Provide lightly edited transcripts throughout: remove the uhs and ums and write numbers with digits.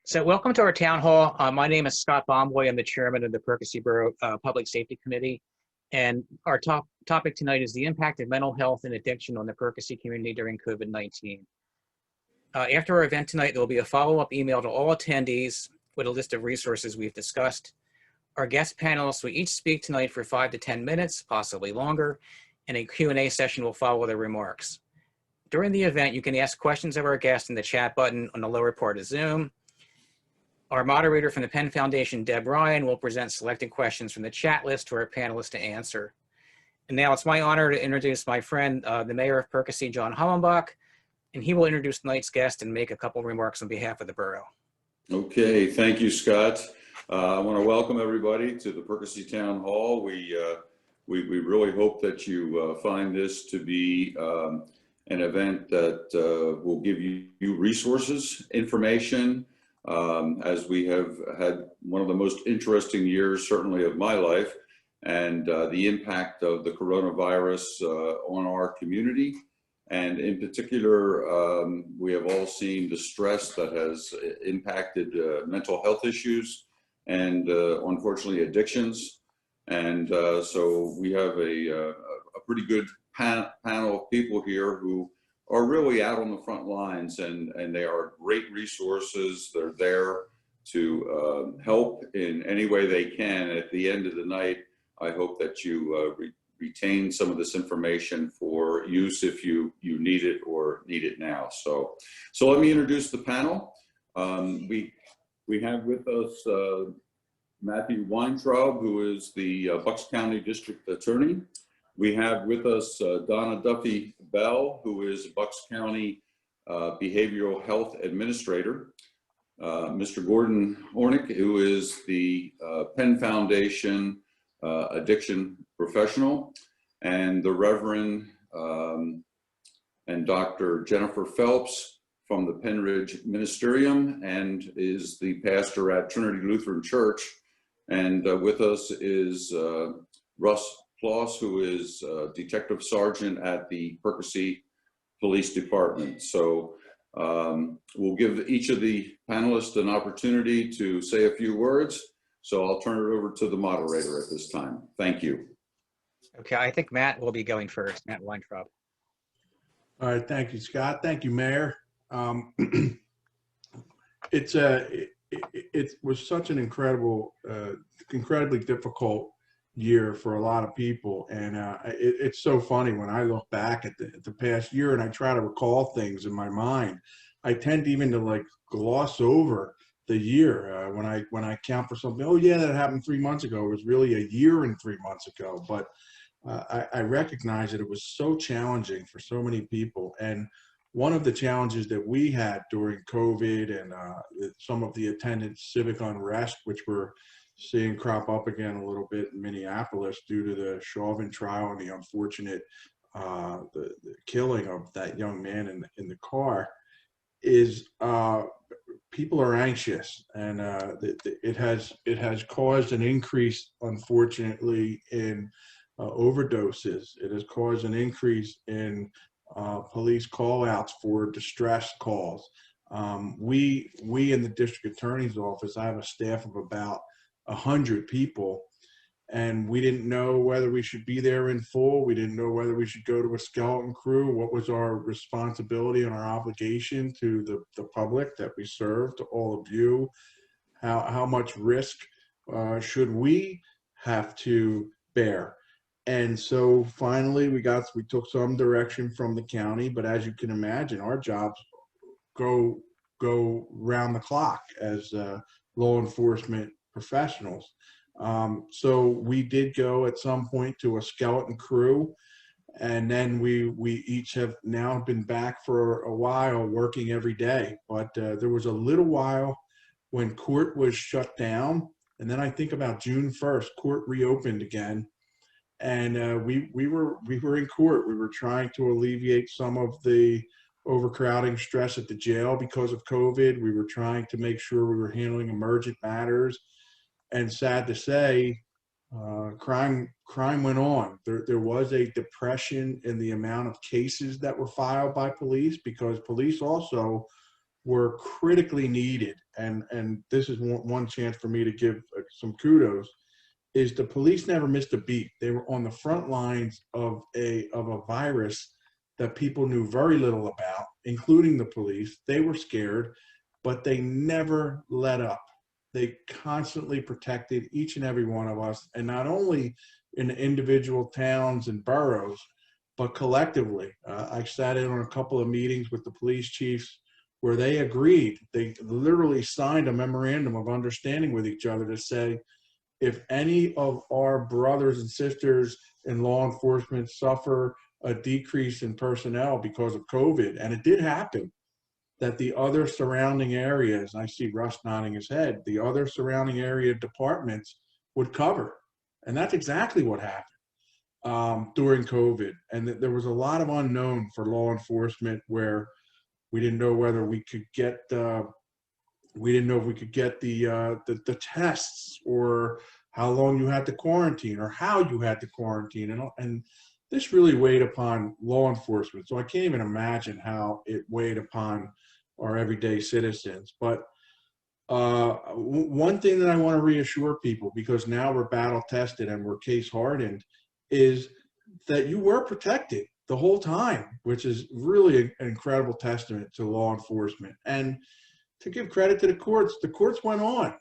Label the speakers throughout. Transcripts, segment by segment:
Speaker 1: So welcome to our town hall. My name is Scott Bomboy. I'm the chairman of the Perkasie Borough Public Safety Committee. And our topic tonight is the impact of mental health and addiction on the Perkasie community during COVID-19. After our event tonight, there will be a follow-up email to all attendees with a list of resources we've discussed. Our guest panelists will each speak tonight for 5 to 10 minutes, possibly longer, and a Q&A session will follow their remarks. During the event, you can ask questions of our guests in the chat button on the lower part of Zoom. Our moderator from the Penn Foundation, Debra Ryan, will present selected questions from the chat list to our panelists to answer. And now it's my honor to introduce my friend, the mayor of Perkasie, John Hollenbach, and he will introduce tonight's guest and make a couple of remarks on behalf of the borough.
Speaker 2: Okay, thank you, Scott. I want to welcome everybody to the Perkasie Town Hall. We really hope that you find this to be an event that will give you resources, information, as we have had one of the most interesting years, certainly of my life, and the impact of the coronavirus on our community. And in particular, we have all seen the stress that has impacted mental health issues and unfortunately addictions. And so we have a pretty good panel of people here who are really out on the front lines, and they are great resources. They're there to help in any way they can. At the end of the night, I hope that you retain some of this information for use if you need it or need it now. So let me introduce the panel. We have with us Matthew Weintraub, who is the Bucks County District Attorney. We have with us Donna Duffy-Bell, who is Bucks County Behavioral Health Administrator. Mr. Gordon Hornig, who is the Penn Foundation Addiction Professional, and the Reverend and Dr. Jennifer Phelps from the Pennridge Ministerium, and is the pastor at Trinity Lutheran Church. And with us is Russ Closs, who is Detective Sergeant at the Perkasie Police Department. So we'll give each of the panelists an opportunity to say a few words. So I'll turn it over to the moderator at this time. Thank you.
Speaker 1: Okay, I think Matt will be going first, Matt Weintraub.
Speaker 3: All right, thank you, Scott. Thank you, Mayor. It was such an incredibly difficult year for a lot of people, and it's so funny when I look back at the past year and I try to recall things in my mind. I tend even to like gloss over the year when I count for something. Oh yeah, that happened 3 months ago. It was really a year and 3 months ago. But I recognize that it was so challenging for so many people. And one of the challenges that we had during COVID and some of the attendant civic unrest, which we're seeing crop up again a little bit in Minneapolis due to the Chauvin trial and the unfortunate the killing of that young man in the car, is people are anxious, and it has caused an increase, unfortunately, in overdoses. It has caused an increase in police call-outs for distress calls. We in the district attorney's office, I have a staff of about 100 people, and we didn't know whether we should be there in full. We didn't know whether we should go to a skeleton crew. What was our responsibility and our obligation to the public that we serve, to all of you? How much risk should we have to bear? And so finally we took some direction from the county, but as you can imagine, our jobs go round the clock as law enforcement professionals. So we did go at some point to a skeleton crew, and then we each have now been back for a while working every day. But there was a little while when court was shut down, and then I think about June 1st, court reopened again, and we were in court. We were trying to alleviate some of the overcrowding stress at the jail because of COVID. We were trying to make sure we were handling emergent matters. And sad to say, crime went on. There was a depression in the amount of cases that were filed by police, because police also were critically needed. And this is one chance for me to give some kudos, is the police never missed a beat. They were on the front lines of a virus that people knew very little about, including the police. They were scared, but they never let up. They constantly protected each and every one of us, and not only in the individual towns and boroughs, but collectively. I sat in on a couple of meetings with the police chiefs where they agreed. They literally signed a memorandum of understanding with each other to say, if any of our brothers and sisters in law enforcement suffer a decrease in personnel because of COVID, and it did happen, that the other surrounding areas, I see Russ nodding his head, the other surrounding area departments would cover. And that's exactly what happened during COVID. And there was a lot of unknown for law enforcement, where we didn't know whether we could get, we didn't know if we could get the tests, or how long you had to quarantine, or how you had to quarantine. And this really weighed upon law enforcement. So I can't even imagine how it weighed upon our everyday citizens. But one thing that I want to reassure people, because now we're battle tested and we're case hardened, is that you were protected the whole time, which is really an incredible testament to law enforcement. And to give credit to the courts went on.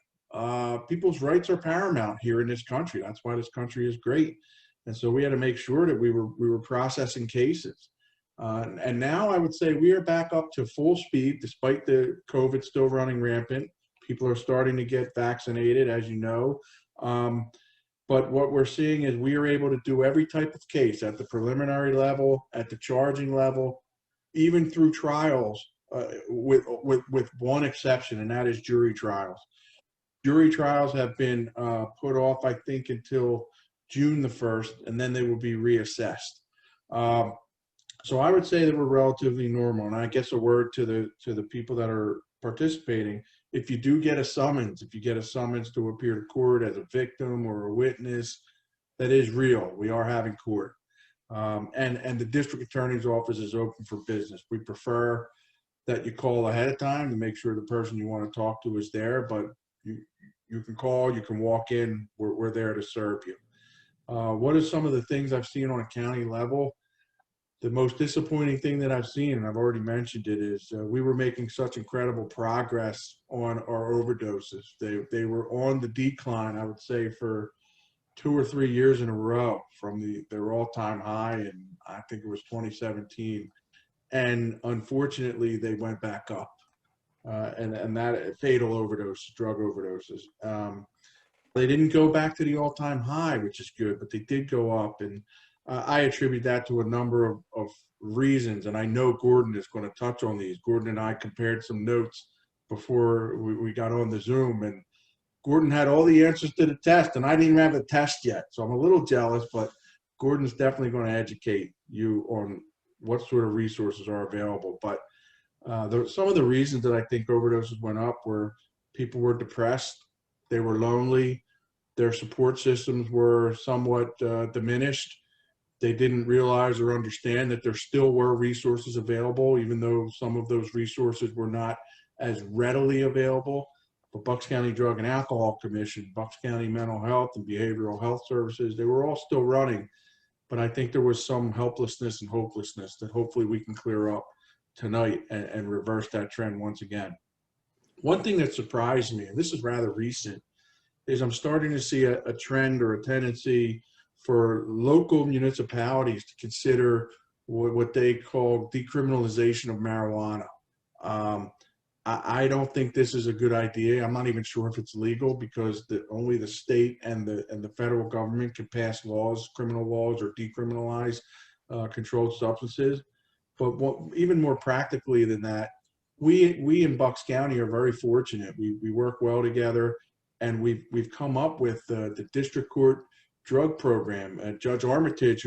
Speaker 3: People's rights are paramount here in this country. That's why this country is great. And so we had to make sure that we were processing cases. And now I would say we are back up to full speed, despite the COVID still running rampant. People are starting to get vaccinated, as you know. But what we're seeing is we are able to do every type of case at the preliminary level, at the charging level, even through trials, with one exception, and that is jury trials. Jury trials have been put off, I think, until June the 1st, and then they will be reassessed. So I would say that we're relatively normal. And I guess a word to the people that are participating: if you do get a summons, if you get a summons to appear to court as a victim or a witness, that is real. We are having court. And the district attorney's office is open for business. We prefer that you call ahead of time to make sure the person you want to talk to is there, but you can call, you can walk in, we're there to serve you. What are some of the things I've seen on a county level? The most disappointing thing that I've seen, and I've already mentioned it, is we were making such incredible progress on our overdoses. They were on the decline, I would say, for 2 or 3 years in a row from their all-time high, and I think it was 2017. And unfortunately, they went back up. And that fatal overdose, drug overdoses. They didn't go back to the all-time high, which is good, but they did go up. And I attribute that to a number of reasons. And I know Gordon is going to touch on these. Gordon and I compared some notes before we got on the Zoom, and Gordon had all the answers to the test, and I didn't even have the test yet. So I'm a little jealous, but Gordon's definitely going to educate you on what sort of resources are available. But some of the reasons that I think overdoses went up were people were depressed, they were lonely, their support systems were somewhat diminished. They didn't realize or understand that there still were resources available, even though some of those resources were not as readily available. But Bucks County Drug and Alcohol Commission, Bucks County Mental Health and Behavioral Health Services, they were all still running. But I think there was some helplessness and hopelessness that hopefully we can clear up tonight and reverse that trend once again. One thing that surprised me, and this is rather recent, is I'm starting to see a trend or a tendency for local municipalities to consider what they call decriminalization of marijuana. I don't think this is a good idea. I'm not even sure if it's legal, because only the state and the federal government can pass laws, criminal laws, or decriminalize controlled substances. But even more practically than that, we in Bucks County are very fortunate. We work well together, and we've come up with the district court drug program. Judge Armitage,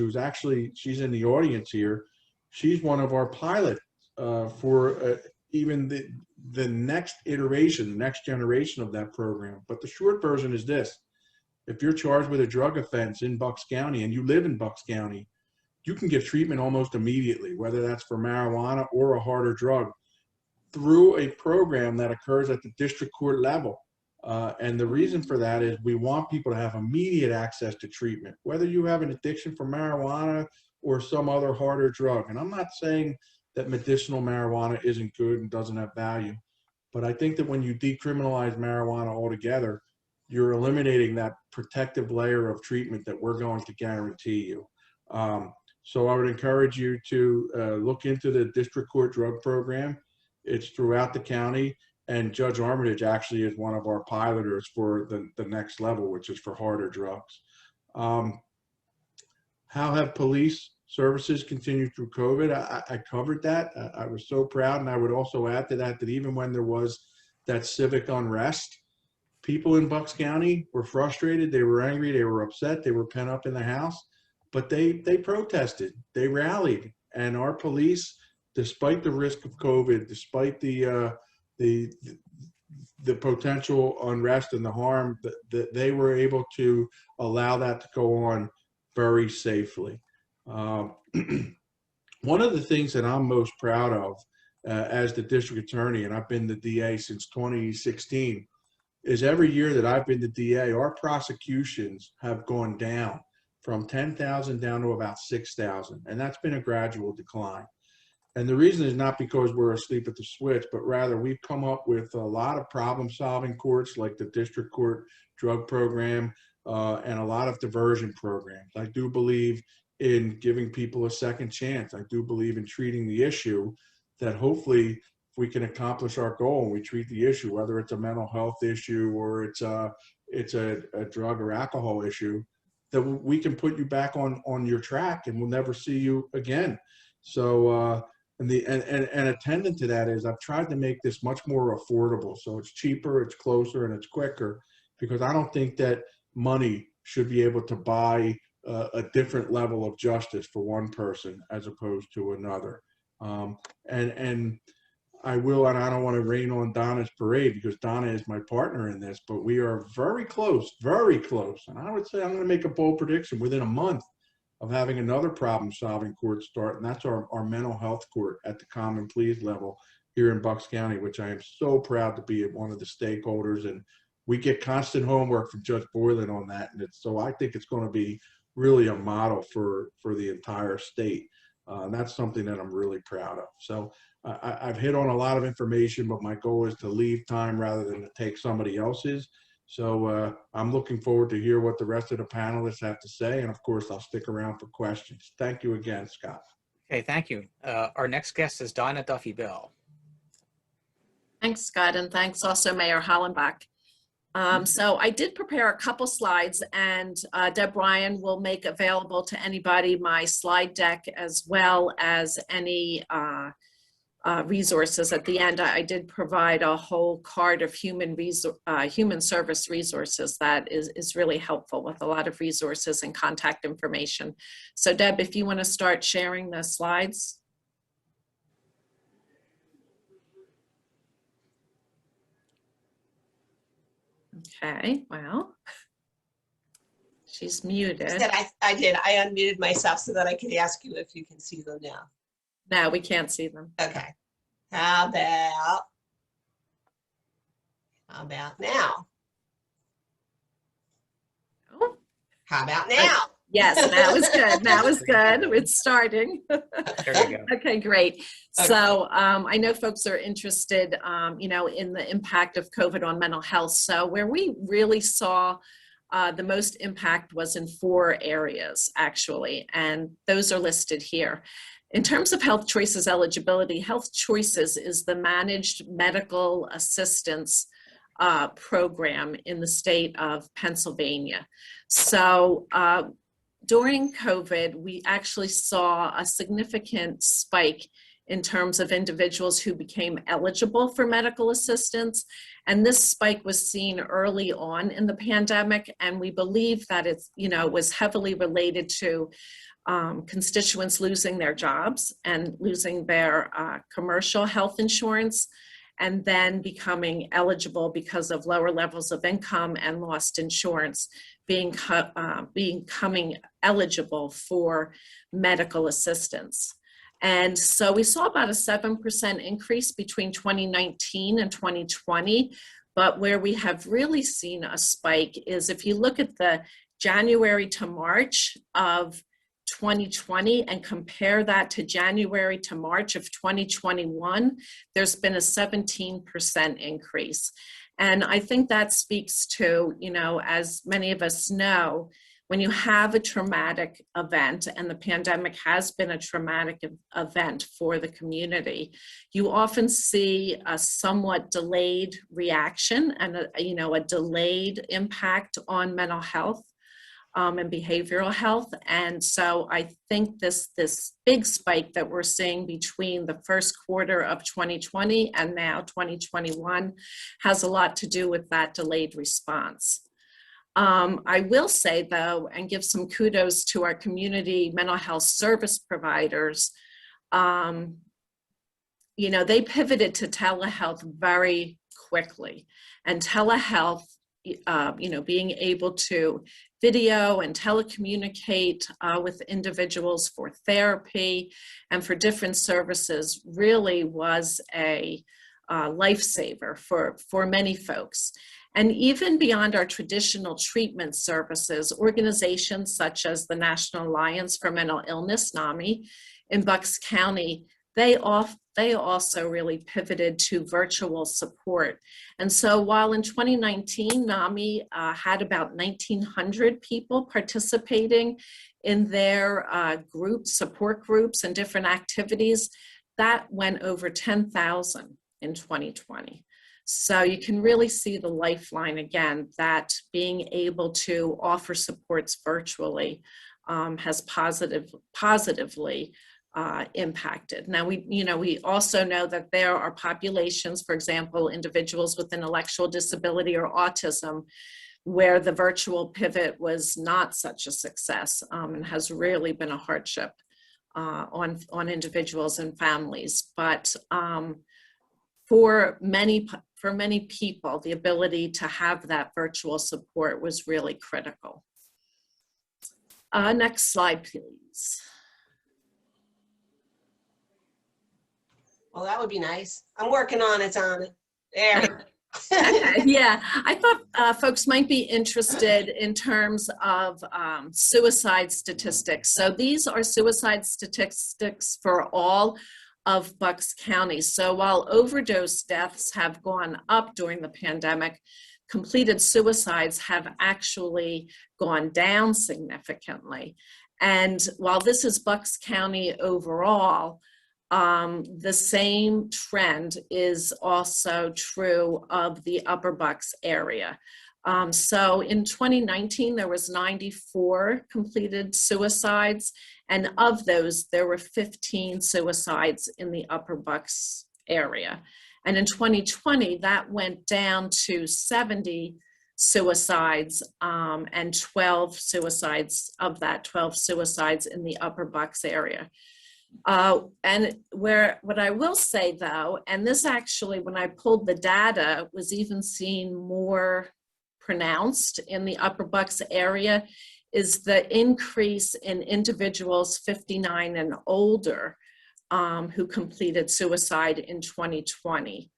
Speaker 3: she's in the audience here, she's one of our pilots for even the next iteration, the next generation of that program. But the short version is this: if you're charged with a drug offense in Bucks County and you live in Bucks County, you can get treatment almost immediately, whether that's for marijuana or a harder drug. through a program that occurs at the district court level. And the reason for that is we want people to have immediate access to treatment, whether you have an addiction for marijuana or some other harder drug. And I'm not saying that medicinal marijuana isn't good and doesn't have value, but I think that when you decriminalize marijuana altogether, you're eliminating that protective layer of treatment that we're going to guarantee you. So I would encourage you to look into the district court drug program. It's throughout the county, and Judge Armitage actually is one of our piloters for the next level, which is for harder drugs. How have police services continued through COVID? I covered that. I was so proud, and I would also add to that that even when there was that civic unrest, people in Bucks County were frustrated, they were angry, they were upset, they were pent up in the house, but they protested, they rallied, and our police, despite the risk of COVID, despite the potential unrest and the harm, that they were able to allow that to go on very safely. One of the things that I'm most proud of as the district attorney, and I've been the DA since 2016, is every year that I've been the DA, our prosecutions have gone down from 10,000 down to about 6,000, and that's been a gradual decline. And the reason is not because we're asleep at the switch, but rather we've come up with a lot of problem-solving courts like the district court drug program and a lot of diversion programs. I do believe in giving people a second chance. I do believe in treating the issue, that hopefully if we can accomplish our goal and we treat the issue, whether it's a mental health issue or it's a drug or alcohol issue, that we can put you back on your track and we'll never see you again. So and attendant to that is I've tried to make this much more affordable. So it's cheaper, it's closer, and it's quicker, because I don't think that money should be able to buy a different level of justice for one person as opposed to another. And I will, and I don't want to rain on Donna's parade because Donna is my partner in this, but we are very close. And I would say I'm going to make a bold prediction within a month of having another problem-solving court start, and that's our mental health court at the common pleas level here in Bucks County, which I am so proud to be one of the stakeholders. And we get constant homework from Judge Boylan on that, and so I think it's going to be really a model for the entire state. And that's something that I'm really proud of. So I've hit on a lot of information, but my goal is to leave time rather than to take somebody else's. So I'm looking forward to hear what the rest of the panelists have to say. And of course, I'll stick around for questions. Thank you again, Scott.
Speaker 1: Okay, thank you. Our next guest is Donna Duffy-Bell.
Speaker 4: Thanks, Scott, and thanks also Mayor Hollenbach. So I did prepare a couple slides, and Debra Ryan will make available to anybody my slide deck as well as any resources at the end. I did provide a whole card of human service resources that is really helpful with a lot of resources and contact information. So Deb, if you want to start sharing the slides. Okay, well, she's muted.
Speaker 5: I did. I unmuted myself so that I could ask you if you can see them now.
Speaker 4: No, we can't see them.
Speaker 5: Okay. How about now?
Speaker 4: Oh.
Speaker 5: How about now?
Speaker 4: Yes, that was good. That was good. It's starting.
Speaker 1: There we go.
Speaker 4: Okay, great.
Speaker 5: Okay.
Speaker 4: So I know folks are interested, in the impact of COVID on mental health. So where we really saw the most impact was in 4 areas, actually, and those are listed here. In terms of Health Choices eligibility, Health Choices is the managed medical assistance program in the state of Pennsylvania. So during COVID, we actually saw a significant spike in terms of individuals who became eligible for medical assistance. And this spike was seen early on in the pandemic. And we believe that it's, was heavily related to constituents losing their jobs and losing their commercial health insurance, and then becoming eligible because of lower levels of income and lost insurance, becoming eligible for medical assistance. And so we saw about a 7% increase between 2019 and 2020. But where we have really seen a spike is if you look at the January to March of 2020 and compare that to January to March of 2021, there's been a 17% increase. And I think that speaks to, you know, as many of us know, when you have a traumatic event, and the pandemic has been a traumatic event for the community, you often see a somewhat delayed reaction and a delayed impact on mental health and behavioral health. And so I think this big spike that we're seeing between the first quarter of 2020 and now 2021 has a lot to do with that delayed response. I will say, though, and give some kudos to our community mental health service providers, they pivoted to telehealth very quickly. And telehealth, being able to video and telecommunicate with individuals for therapy and for different services really was a lifesaver for many folks. And even beyond our traditional treatment services, organizations such as the National Alliance for Mental Illness, NAMI, in Bucks County, they also really pivoted to virtual support. And so while in 2019, NAMI had about 1,900 people participating in their support groups and different activities, that went over 10,000 in 2020. So you can really see the lifeline again, that being able to offer supports virtually has positively impacted. Now we also know that there are populations, for example, individuals with intellectual disability or autism, where the virtual pivot was not such a success and has really been a hardship on individuals and families. But for many people, the ability to have that virtual support was really critical. Next slide, please.
Speaker 5: Well, that would be nice. I'm working on it, There.
Speaker 4: Okay, yeah, I thought folks might be interested in terms of suicide statistics. So these are suicide statistics for all of Bucks County. So while overdose deaths have gone up during the pandemic, completed suicides have actually gone down significantly. And while this is Bucks County overall, the same trend is also true of the Upper Bucks area. So in 2019, there was 94 completed suicides, and of those, there were 15 suicides in the Upper Bucks area. And in 2020, that went down to 70 suicides and 12 suicides, of that 12 suicides in the Upper Bucks area. And what I will say though, and this actually, when I pulled the data, was even seen more pronounced in the Upper Bucks area, is the increase in individuals 59 and older who completed suicide in 2020.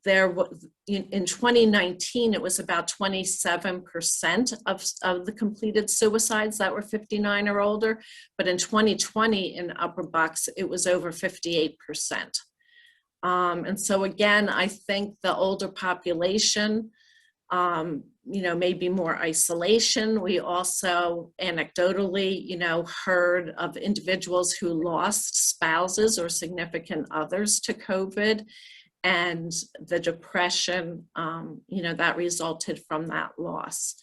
Speaker 4: There was, in 2019, it was about 27% of the completed suicides that were 59 or older, but in 2020 in Upper Bucks, it was over 58%. And so again, I think the older population, maybe more isolation. We also anecdotally, heard of individuals who lost spouses or significant others to COVID, and the depression, that resulted from that loss.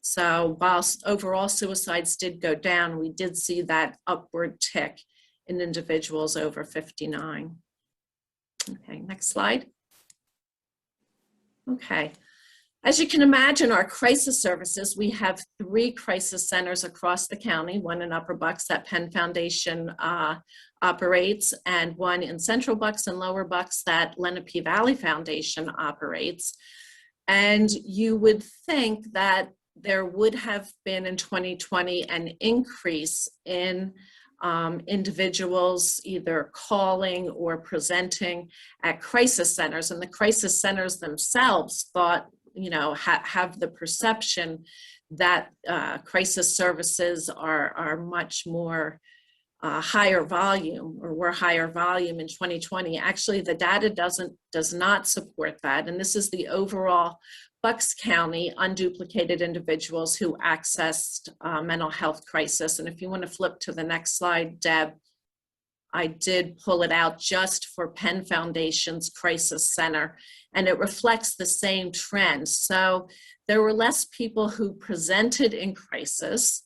Speaker 4: So whilst overall suicides did go down, we did see that upward tick in individuals over 59. Okay, next slide. Okay. As you can imagine, our crisis services, we have 3 crisis centers across the county, one in Upper Bucks that Penn Foundation operates, and one in Central Bucks and Lower Bucks that Lenape Valley Foundation operates. And you would think that there would have been in 2020 an increase in individuals either calling or presenting at crisis centers, and the crisis centers themselves thought, have the perception that crisis services are much more higher volume, or were higher volume in 2020. Actually, the data does not support that. And this is the overall Bucks County unduplicated individuals who accessed mental health crisis. And if you want to flip to the next slide, Deb, I did pull it out just for Penn Foundation's Crisis Center, and it reflects the same trend. So there were less people who presented in crisis.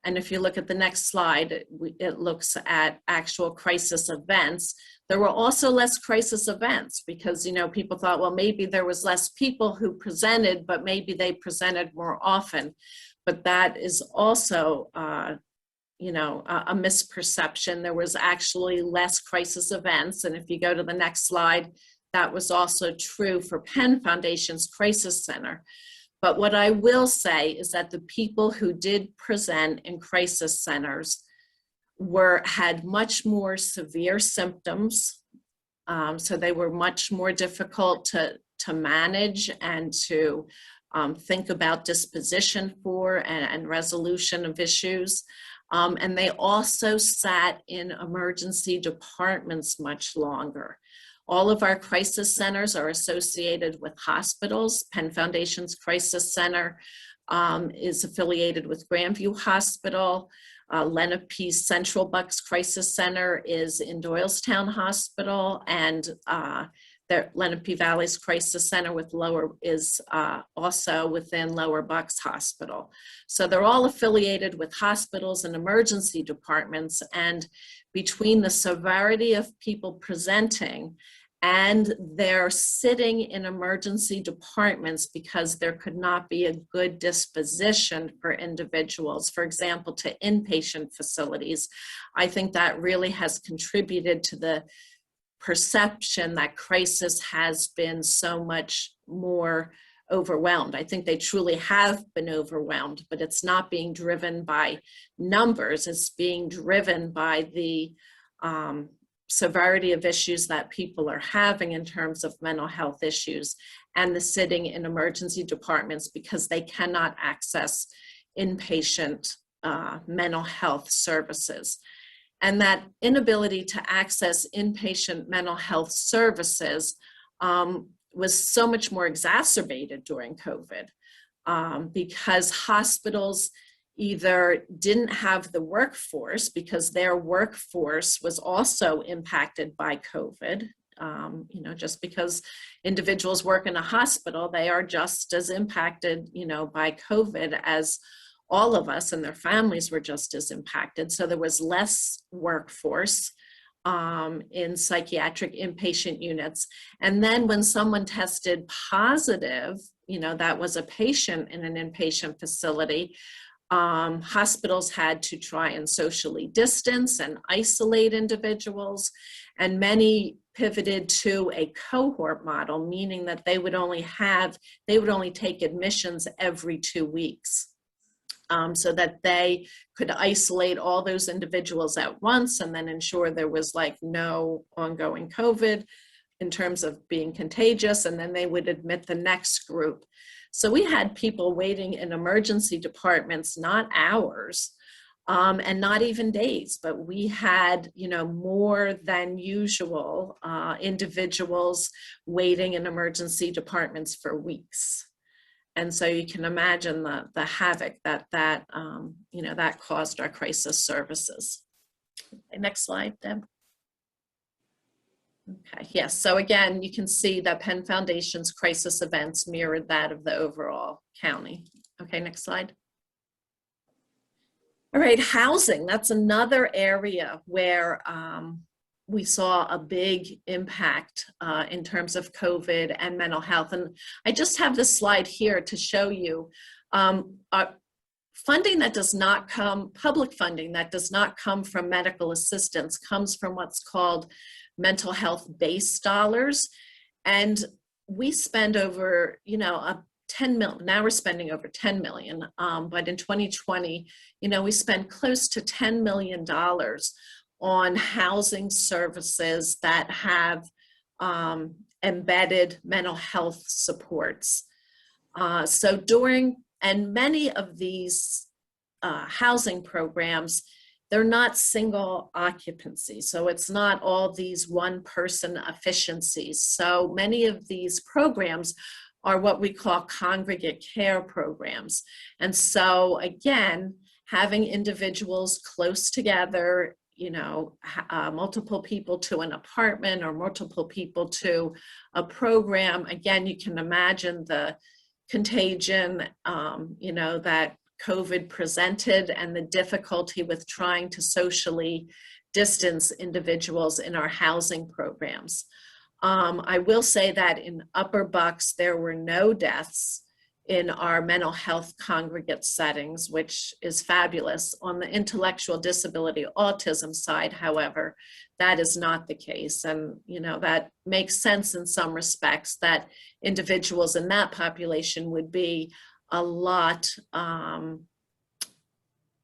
Speaker 4: And if you look at the next slide, it looks at actual crisis events. There were also less crisis events because, people thought, well, maybe there was less people who presented, but maybe they presented more often. But that is also, a misperception. There was actually less crisis events. And if you go to the next slide, that was also true for Penn Foundation's Crisis Center. But what I will say is that the people who did present in crisis centers had much more severe symptoms. So they were much more difficult to manage and to think about disposition for and resolution of issues. And they also sat in emergency departments much longer. All of our crisis centers are associated with hospitals. Penn Foundation's Crisis Center is affiliated with Grandview Hospital. Lenape's Central Bucks Crisis Center is in Doylestown Hospital, and Lenape Valley's Crisis Center is also within Lower Bucks Hospital. So they're all affiliated with hospitals and emergency departments, and between the severity of people presenting and their sitting in emergency departments because there could not be a good disposition for individuals, for example, to inpatient facilities, I think that really has contributed to the perception that crisis has been so much more overwhelmed. I think they truly have been overwhelmed, but it's not being driven by numbers. It's being driven by the severity of issues that people are having in terms of mental health issues and the sitting in emergency departments because they cannot access inpatient mental health services. And that inability to access inpatient mental health services was so much more exacerbated during COVID because hospitals either didn't have the workforce because their workforce was also impacted by COVID. Just because individuals work in a hospital, they are just as impacted, by COVID as all of us, and their families were just as impacted. So there was less workforce in psychiatric inpatient units. And then when someone tested positive, that was a patient in an inpatient facility, hospitals had to try and socially distance and isolate individuals, and many pivoted to a cohort model, meaning that they would only take admissions every 2 weeks. So that they could isolate all those individuals at once and then ensure there was no ongoing COVID in terms of being contagious, and then they would admit the next group. So we had people waiting in emergency departments, not hours, and not even days, but we had, more than usual individuals waiting in emergency departments for weeks. And so you can imagine the havoc that caused our crisis services. Okay, next slide, Deb. Okay, yes, so again, you can see that Penn Foundation's crisis events mirrored that of the overall county. Okay, next slide. All right, housing, that's another area where we saw a big impact in terms of COVID and mental health. And I just have this slide here to show you funding that does not come, public funding that does not come from medical assistance comes from what's called mental health base dollars. And we spend over, 10 million, now we're spending over 10 million, but in 2020, we spent close to $10 million on housing services that have embedded mental health supports. And many of these housing programs, they're not single occupancy. So it's not all these one person efficiencies. So many of these programs are what we call congregate care programs. And so again, having individuals close together, multiple people to an apartment or multiple people to a program. Again, you can imagine the contagion, that COVID presented and the difficulty with trying to socially distance individuals in our housing programs. I will say that in Upper Bucks, there were no deaths in our mental health congregate settings, which is fabulous. On the intellectual disability autism side, however, that is not the case. And, that makes sense in some respects that individuals in that population would be a lot,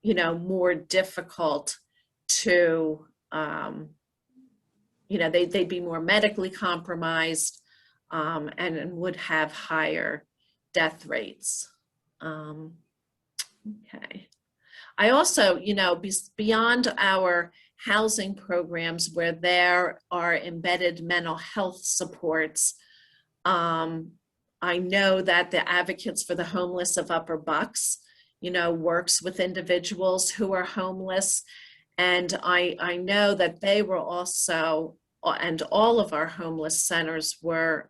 Speaker 4: more difficult to, they'd be more medically compromised and would have higher death rates. Okay. I also, beyond our housing programs where there are embedded mental health supports, I know that the Advocates for the Homeless of Upper Bucks, works with individuals who are homeless. And I know that they were also, and all of our homeless centers were,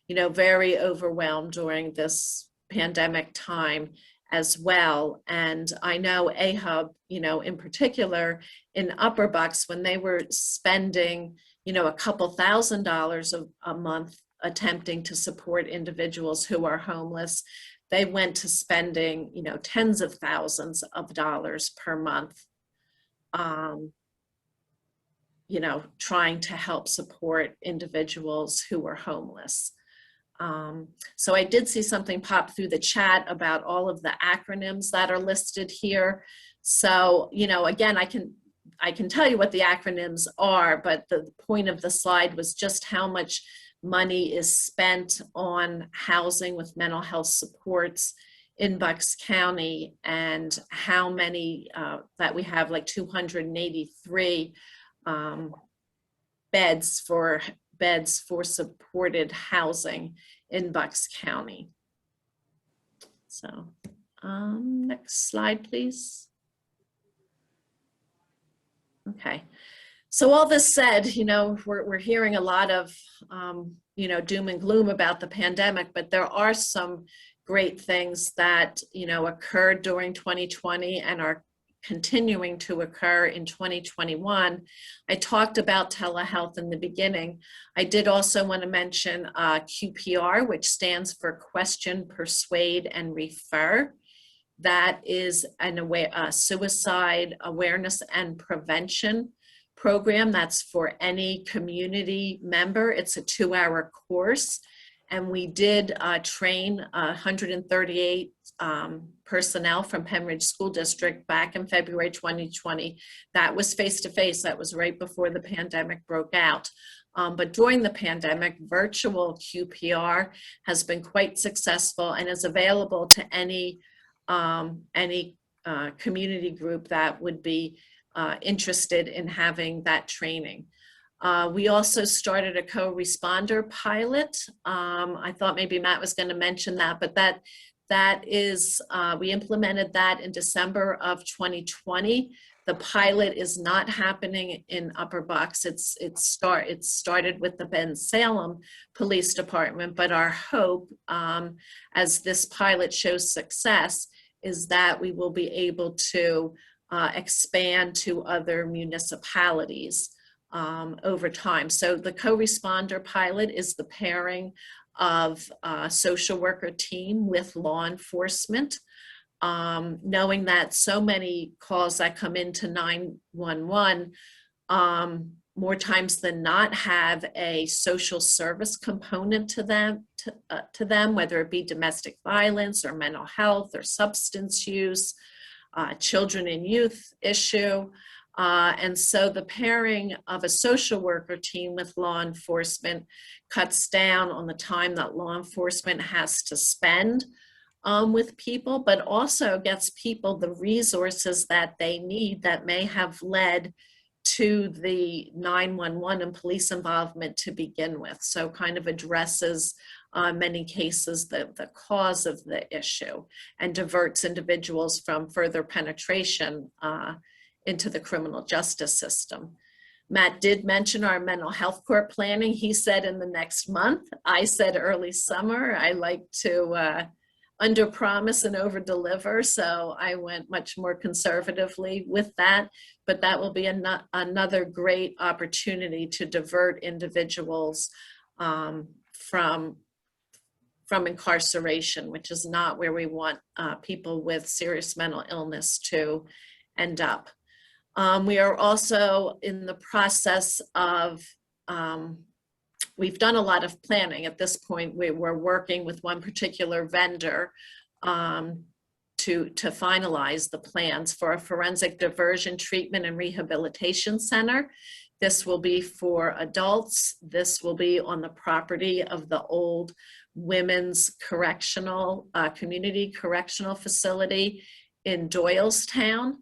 Speaker 4: very overwhelmed during this pandemic time as well. And I know AHUB, in particular in Upper Bucks, when they were spending, a couple $1,000s a month attempting to support individuals who are homeless, they went to spending, tens of thousands of dollars per month, trying to help support individuals who were homeless. So I did see something pop through the chat about all of the acronyms that are listed here. So, again, I can tell you what the acronyms are, but the point of the slide was just how much money is spent on housing with mental health supports in Bucks County, and how many that we have, like 283 beds for supported housing in Bucks County. So next slide, please. Okay. So all this said, we're hearing a lot of, doom and gloom about the pandemic, but there are some great things that, occurred during 2020 and are continuing to occur in 2021. I talked about telehealth in the beginning. I did also want to mention QPR, which stands for Question, Persuade, and Refer. That is a suicide awareness and prevention program that's for any community member. It's a 2-hour course, and we did train 138 personnel from Pennridge School District back in February 2020. That was face-to-face. That was right before the pandemic broke out. But during the pandemic, virtual QPR has been quite successful and is available to any community group that would be interested in having that training. We also started a co-responder pilot. I thought maybe Matt was going to mention that, but that is, we implemented that in December of 2020. The pilot is not happening in Upper Bucks. It started with the Ben Salem Police Department, but our hope, as this pilot shows success, is that we will be able to expand to other municipalities over time. So the co-responder pilot is the pairing of a social worker team with law enforcement, knowing that so many calls that come into 911, more times than not have a social service component to them, whether it be domestic violence or mental health or substance use, children and youth issue. And so the pairing of a social worker team with law enforcement cuts down on the time that law enforcement has to spend with people, but also gets people the resources that they need that may have led to the 911 and police involvement to begin with. So kind of addresses many cases the cause of the issue and diverts individuals from further penetration into the criminal justice system. Matt did mention our mental health court planning. He said in the next month. I said early summer. I like to under promise and over deliver. So I went much more conservatively with that, but that will be another great opportunity to divert individuals from incarceration, which is not where we want people with serious mental illness to end up. We are also in the process of we've done a lot of planning. At this point, we're working with one particular vendor to finalize the plans for a forensic diversion treatment and rehabilitation center. This will be for adults. This will be on the property of the old women's correctional, community correctional facility in Doylestown.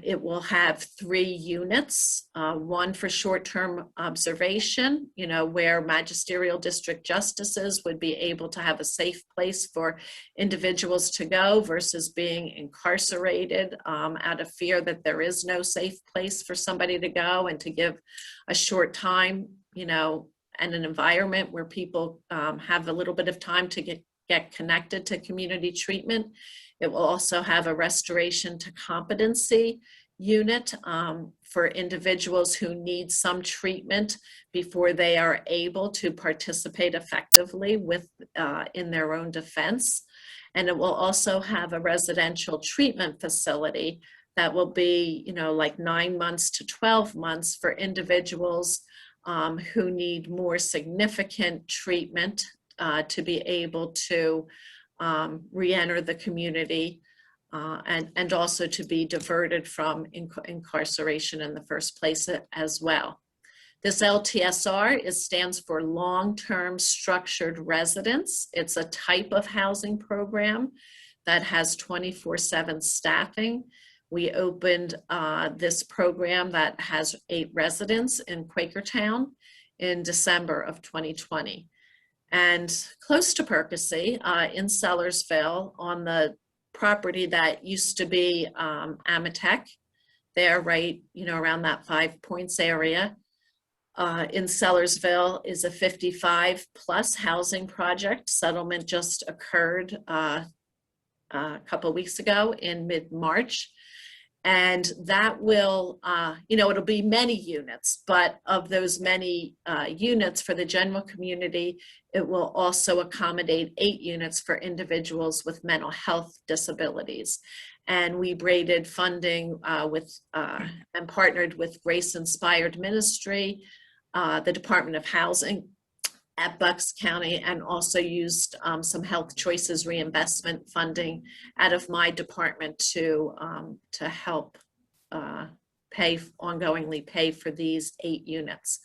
Speaker 4: It will have 3 units, one for short-term observation, where magisterial district justices would be able to have a safe place for individuals to go versus being incarcerated out of fear that there is no safe place for somebody to go, and to give a short time, and an environment where people have a little bit of time to get connected to community treatment. It will also have a restoration to competency unit for individuals who need some treatment before they are able to participate effectively in their own defense. And it will also have a residential treatment facility that will be, like 9 months to 12 months for individuals who need more significant treatment to be able to re-enter the community and also to be diverted from incarceration in the first place as well. This LTSR stands for Long-Term Structured Residence. It's a type of housing program that has 24/7 staffing. We opened this program that has 8 residents in Quakertown in December of 2020. And close to Perkasie, in Sellersville, on the property that used to be Amatec, there, right, around that 5 Points area, in Sellersville is a 55+ housing project. Settlement just occurred a couple of weeks ago in mid-March. And that will, it'll be many units, but of those many units for the general community, it will also accommodate 8 units for individuals with mental health disabilities. And we braided funding and partnered with Grace Inspired Ministry, the Department of Housing at Bucks County, and also used some Health Choices reinvestment funding out of my department to help ongoingly pay for these 8 units.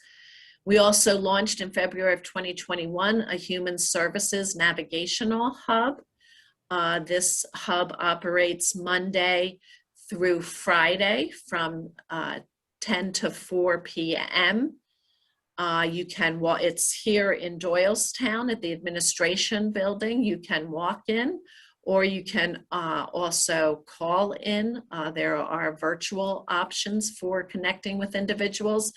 Speaker 4: We also launched in February of 2021 a human services navigational hub. This hub operates Monday through Friday from 10 to 4 p.m. It's here in Doylestown at the administration building. You can walk in, or you can also call in. There are virtual options for connecting with individuals.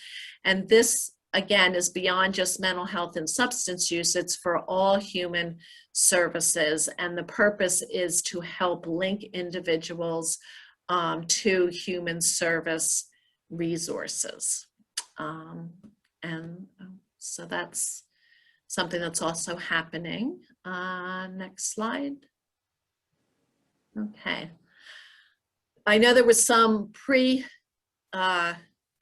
Speaker 4: And this, again, is beyond just mental health and substance use. It's for all human services. And the purpose is to help link individuals to human service resources. And so that's something that's also happening. Next slide. Okay. I know there was some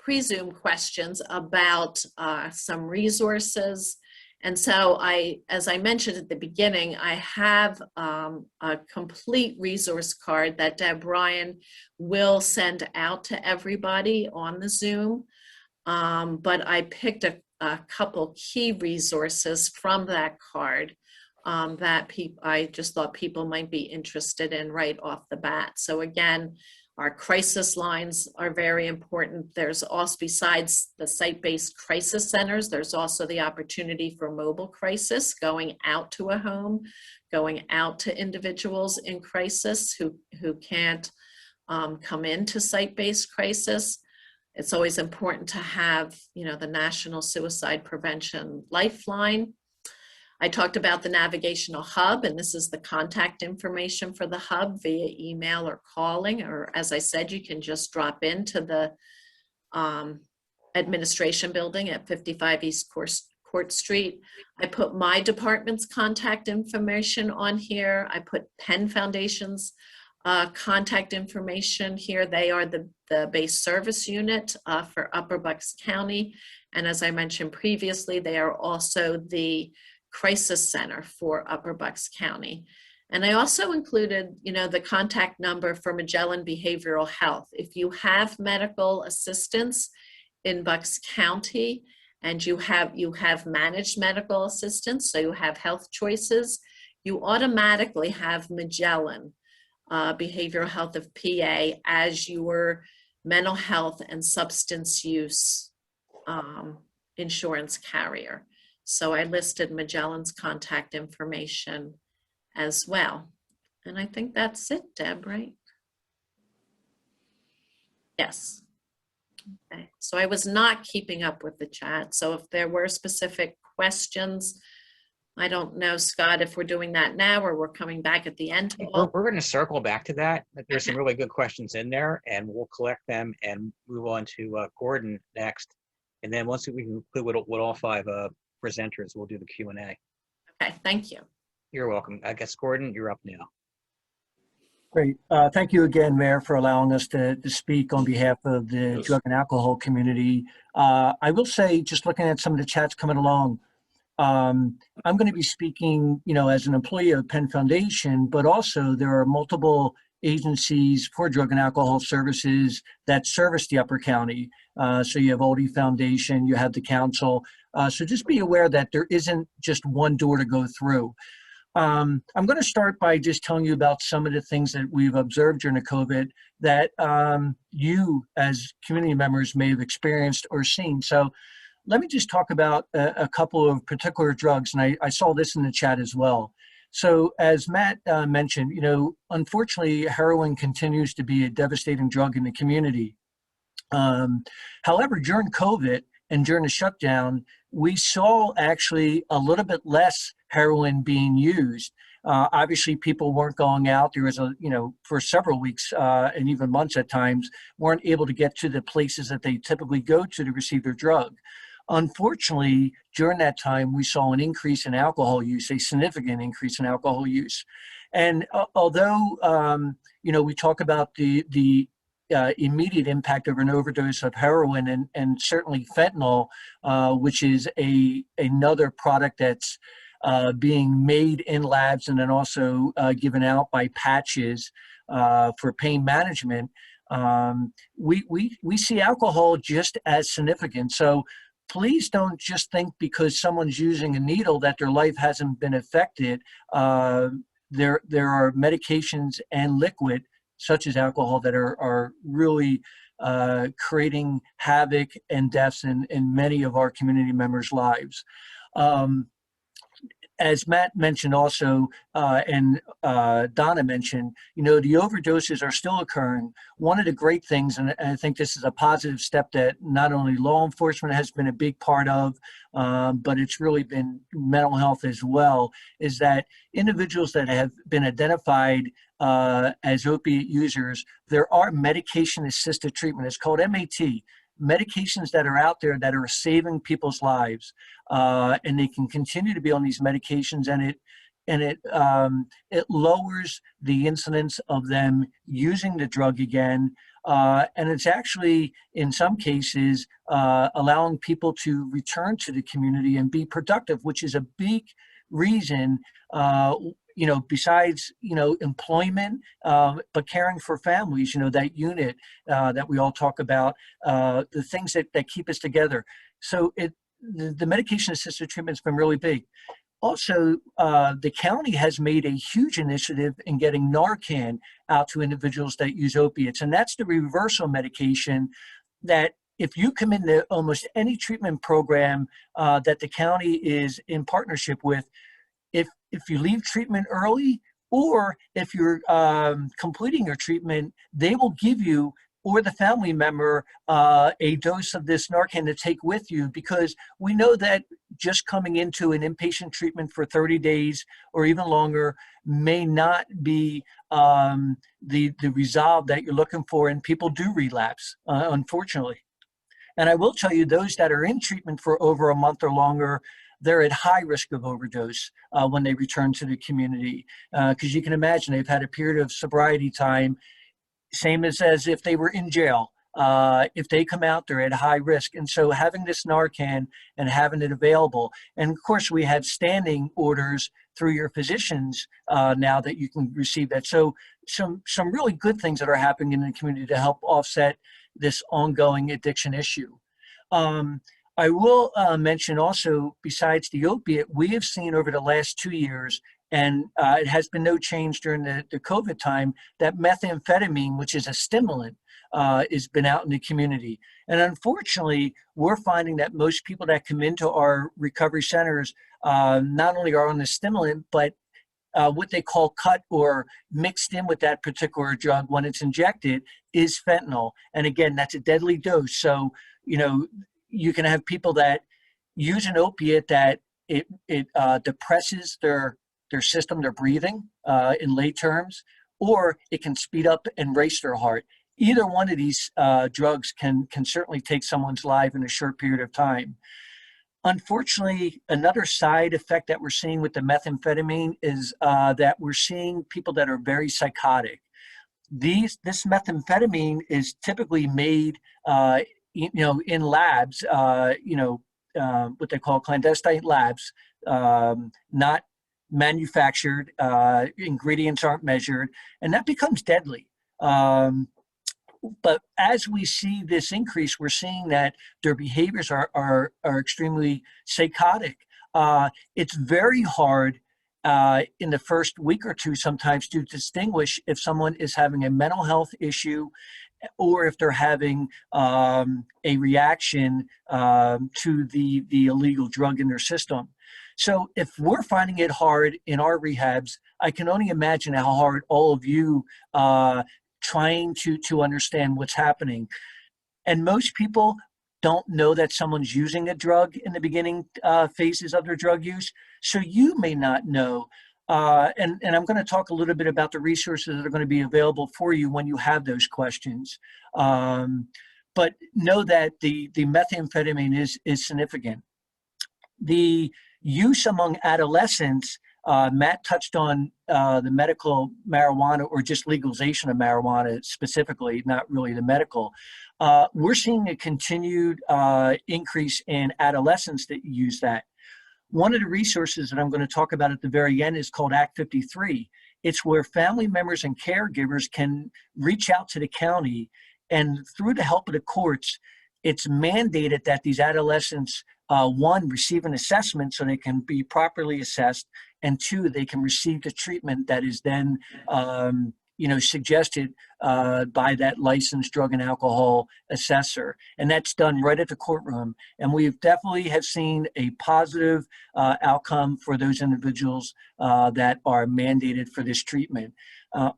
Speaker 4: pre-Zoom questions about some resources. And so as I mentioned at the beginning, I have a complete resource card that Debra Ryan will send out to everybody on the Zoom. But I picked a couple key resources from that card that I just thought people might be interested in right off the bat. So again, our crisis lines are very important. There's also, besides the site-based crisis centers, there's also the opportunity for mobile crisis, going out to a home, going out to individuals in crisis who can't come into site-based crisis. It's always important to have, the National Suicide Prevention Lifeline. I talked about the Navigational Hub, and this is the contact information for the hub via email or calling, or as I said, you can just drop into the administration building at 55 East Court Street. I put my department's contact information on here. I put Penn Foundation's contact information here. They are the base service unit for Upper Bucks County. And as I mentioned previously, they are also the crisis center for Upper Bucks County. And I also included, the contact number for Magellan Behavioral Health. If you have medical assistance in Bucks County and you have managed medical assistance, so you have health choices, you automatically have Magellan Behavioral Health of PA as your mental health and substance use insurance carrier. So I listed Magellan's contact information as well. And I think that's it, Deb, right? Yes. Okay. So I was not keeping up with the chat. So if there were specific questions, I don't know, Scott, if we're doing that now or we're coming back at the end.
Speaker 1: We're going to circle back to that. There's some really good questions in there, and we'll collect them and move on to Gordon next. And then once we conclude with all five presenters, we'll do the Q&A.
Speaker 4: Okay, thank you.
Speaker 1: You're welcome. I guess, Gordon, you're up now.
Speaker 6: Great. Thank you again, Mayor, for allowing us to speak on behalf of the
Speaker 2: Yes.
Speaker 6: drug and alcohol community. I will say, just looking at some of the chats coming along, I'm going to be speaking, as an employee of Penn Foundation, but also there are multiple agencies for drug and alcohol services that service the Upper County. So you have Oldie Foundation, you have the council. So just be aware that there isn't just one door to go through. I'm going to start by just telling you about some of the things that we've observed during the COVID that you as community members may have experienced or seen. So let me just talk about a couple of particular drugs, and I saw this in the chat as well. So as Matt mentioned, unfortunately, heroin continues to be a devastating drug in the community. However, during COVID and during the shutdown, we saw actually a little bit less heroin being used. Obviously, people weren't going out. There was for several weeks and even months at times, weren't able to get to the places that they typically go to receive their drug. Unfortunately, during that time, we saw an increase in alcohol use, a significant increase in alcohol use. And although, we talk about the immediate impact of an overdose of heroin and certainly fentanyl, which is another product that's being made in labs and then also given out by patches for pain management, we see alcohol just as significant. So please don't just think because someone's using a needle that their life hasn't been affected. There are medications and liquid such as alcohol that are really creating havoc and deaths in many of our community members' lives. As Matt mentioned also, and Donna mentioned, the overdoses are still occurring. One of the great things, and I think this is a positive step that not only law enforcement has been a big part of, but it's really been mental health as well, is that individuals that have been identified as opiate users, there are medication-assisted treatment. It's called MAT. Medications that are out there that are saving people's lives, and they can continue to be on these medications, and and it lowers the incidence of them using the drug again. And it's actually, in some cases, allowing people to return to the community and be productive, which is a big reason, besides, employment, but caring for families, that unit that we all talk about, the things that keep us together. So the medication-assisted treatment has been really big. Also, the county has made a huge initiative in getting Narcan out to individuals that use opiates, and that's the reversal medication that if you come into almost any treatment program that the county is in partnership with, if you leave treatment early or if you're completing your treatment, they will give you or the family member a dose of this Narcan to take with you, because we know that just coming into an inpatient treatment for 30 days or even longer may not be the resolve that you're looking for, and people do relapse, unfortunately. And I will tell you, those that are in treatment for over a month or longer, they're at high risk of overdose when they return to the community, because you can imagine they've had a period of sobriety time, same as if they were in jail. If they come out, they're at high risk. And so having this Narcan and having it available, and of course we have standing orders through your physicians now that you can receive that. So some really good things that are happening in the community to help offset this ongoing addiction issue. I will mention also, besides the opiate, we have seen over the last 2 years, and it has been no change during the COVID time, that methamphetamine, which is a stimulant, has been out in the community. And unfortunately, we're finding that most people that come into our recovery centers not only are on the stimulant, but what they call cut or mixed in with that particular drug when it's injected is fentanyl. And again, that's a deadly dose. So, you can have people that use an opiate that it depresses their system, their breathing, in lay terms, or it can speed up and race their heart. Either one of these drugs can certainly take someone's life in a short period of time. Unfortunately, another side effect that we're seeing with the methamphetamine is that we're seeing people that are very psychotic. This methamphetamine is typically made in labs, what they call clandestine labs, not manufactured, ingredients aren't measured, and that becomes deadly. But as we see this increase, we're seeing that their behaviors are extremely psychotic. It's very hard in the first week or two sometimes to distinguish if someone is having a mental health issue or if they're having a reaction to the illegal drug in their system. So if we're finding it hard in our rehabs, I can only imagine how hard all of you trying to understand what's happening. And most people don't know that someone's using a drug in the beginning phases of their drug use. So you may not know. And I'm going to talk a little bit about the resources that are going to be available for you when you have those questions. But know that the methamphetamine is significant. The use among adolescents, Matt touched on the medical marijuana, or just legalization of marijuana specifically, not really the medical. We're seeing a continued increase in adolescents that use that. One of the resources that I'm going to talk about at the very end is called Act 53. It's where family members and caregivers can reach out to the county, and through the help of the courts, it's mandated that these adolescents, one, receive an assessment so they can be properly assessed, and two, they can receive the treatment that is then suggested by that licensed drug and alcohol assessor. And that's done right at the courtroom. And we definitely have seen a positive outcome for those individuals that are mandated for this treatment.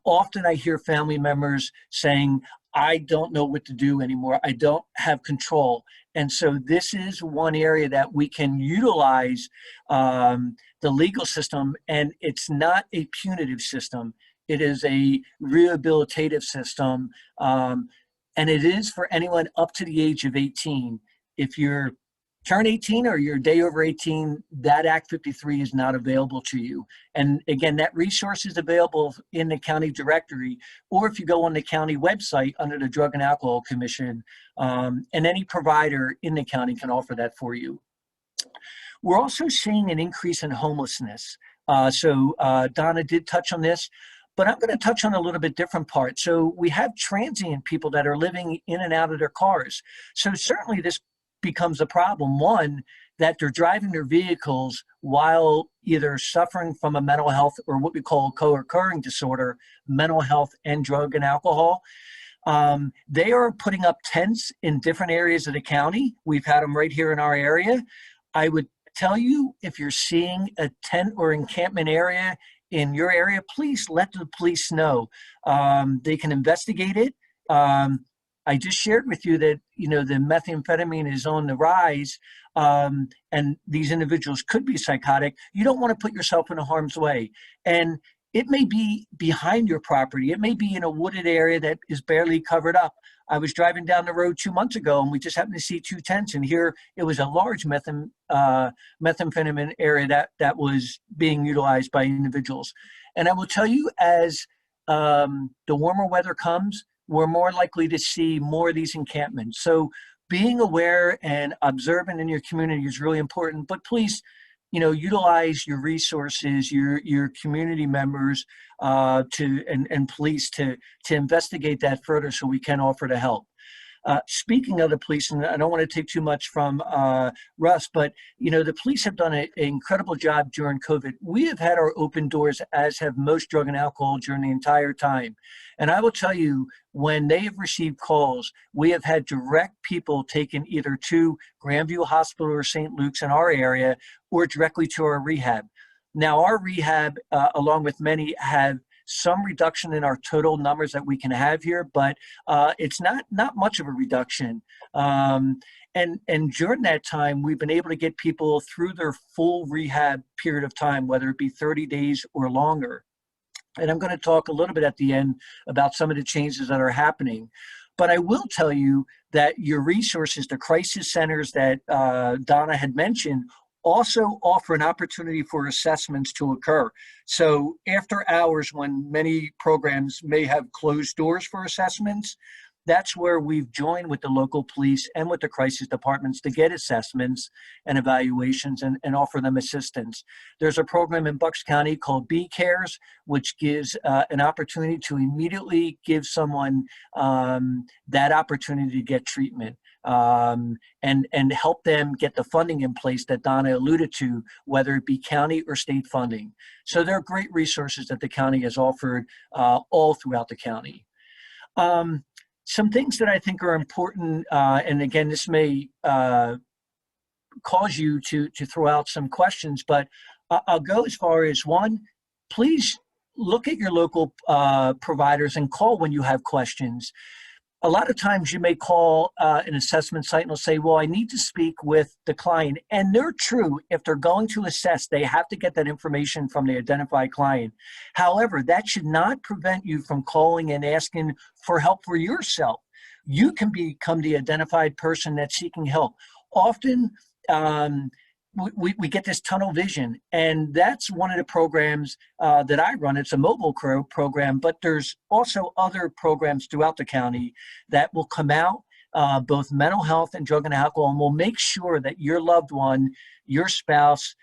Speaker 6: Often I hear family members saying, I don't know what to do anymore. I don't have control. And so this is one area that we can utilize the legal system, and it's not a punitive system. It is a rehabilitative system, and it is for anyone up to the age of 18. If you're turn 18 or you're a day over 18, that Act 53 is not available to you. And again, that resource is available in the county directory, or if you go on the county website under the Drug and Alcohol Commission, and any provider in the county can offer that for you. We're also seeing an increase in homelessness. Donna did touch on this, but I'm going to touch on a little bit different part. So we have transient people that are living in and out of their cars. So certainly this becomes a problem. One, that they're driving their vehicles while either suffering from a mental health or what we call a co-occurring disorder, mental health and drug and alcohol. They are putting up tents in different areas of the county. We've had them right here in our area. I would tell you, if you're seeing a tent or encampment area in your area, please let the police know. They can investigate it. I just shared with you that, the methamphetamine is on the rise, and these individuals could be psychotic. You don't want to put yourself in harm's way. And it may be behind your property. It may be in a wooded area that is barely covered up. I was driving down the road 2 months ago, and we just happened to see 2 tents, and here it was a large methamphetamine area that was being utilized by individuals. And I will tell you, as the warmer weather comes, we're more likely to see more of these encampments. So being aware and observant in your community is really important, but please, utilize your resources, your community members and police to investigate that further so we can offer to help. Speaking of the police, and I don't want to take too much from Russ, but the police have done an incredible job during COVID. We have had our open doors, as have most drug and alcohol, during the entire time. And I will tell you, when they have received calls, we have had direct people taken either to Grandview Hospital or St. Luke's in our area, or directly to our rehab. Now, our rehab, along with many, have some reduction in our total numbers that we can have here, but it's not much of a reduction. And during that time, we've been able to get people through their full rehab period of time, whether it be 30 days or longer. And I'm going to talk a little bit at the end about some of the changes that are happening. But I will tell you that your resources, the crisis centers that Donna had mentioned, also offer an opportunity for assessments to occur. So after hours, when many programs may have closed doors for assessments, that's where we've joined with the local police and with the crisis departments to get assessments and evaluations and offer them assistance. There's a program in Bucks County called B Cares, which gives an opportunity to immediately give someone that opportunity to get treatment. And help them get the funding in place that Donna alluded to, whether it be county or state funding. So there are great resources that the county has offered all throughout the county. Some things that I think are important, and again, this may cause you to throw out some questions, but I'll go as far as one, please look at your local providers and call when you have questions. A lot of times you may call an assessment site and they'll say, well, I need to speak with the client. And they're true. If they're going to assess, they have to get that information from the identified client. However, that should not prevent you from calling and asking for help for yourself. You can become the identified person that's seeking help. Often, we get this tunnel vision, and that's one of the programs that I run. It's a mobile program, but there's also other programs throughout the county that will come out, both mental health and drug and alcohol, and will make sure that your loved one, your spouse,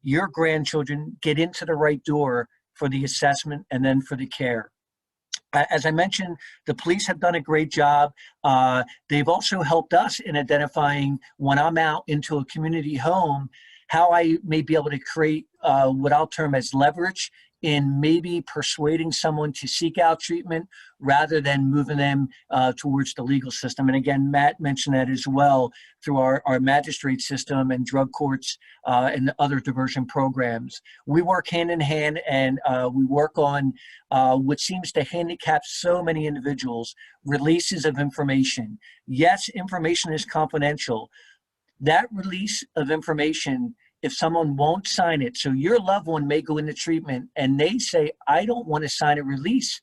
Speaker 6: your grandchildren get into the right door for the assessment and then for the care. As I mentioned, the police have done a great job. They've also helped us in identifying, when I'm out into a community home, how I may be able to create what I'll term as leverage in maybe persuading someone to seek out treatment rather than moving them towards the legal system. And again, Matt mentioned that as well through our magistrate system and drug courts and other diversion programs. We work hand in hand, and we work on what seems to handicap so many individuals, releases of information. Yes, information is confidential. That release of information, if someone won't sign it, so your loved one may go into treatment and they say, I don't want to sign a release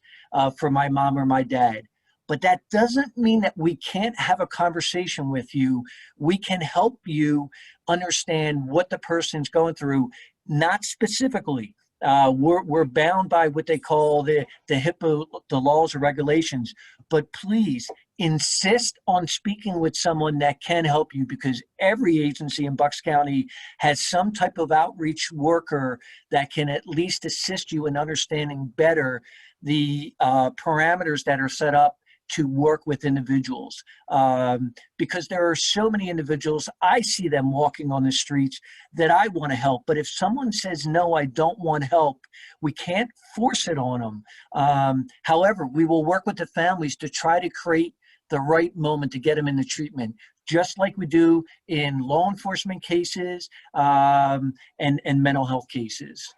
Speaker 6: for my mom or my dad. But that doesn't mean that we can't have a conversation with you. We can help you understand what the person's going through, not specifically. We're bound by what they call the HIPAA, the laws or regulations. But please insist on speaking with someone that can help you, because every agency in Bucks County has some type of outreach worker that can at least assist you in understanding better the parameters that are set up to work with individuals, because there are so many individuals, I see them walking on the streets that I want to help. But if someone says, no, I don't want help, we can't force it on them. However, we will work with the families to try to create the right moment to get them into treatment, just like we do in law enforcement cases and mental health cases.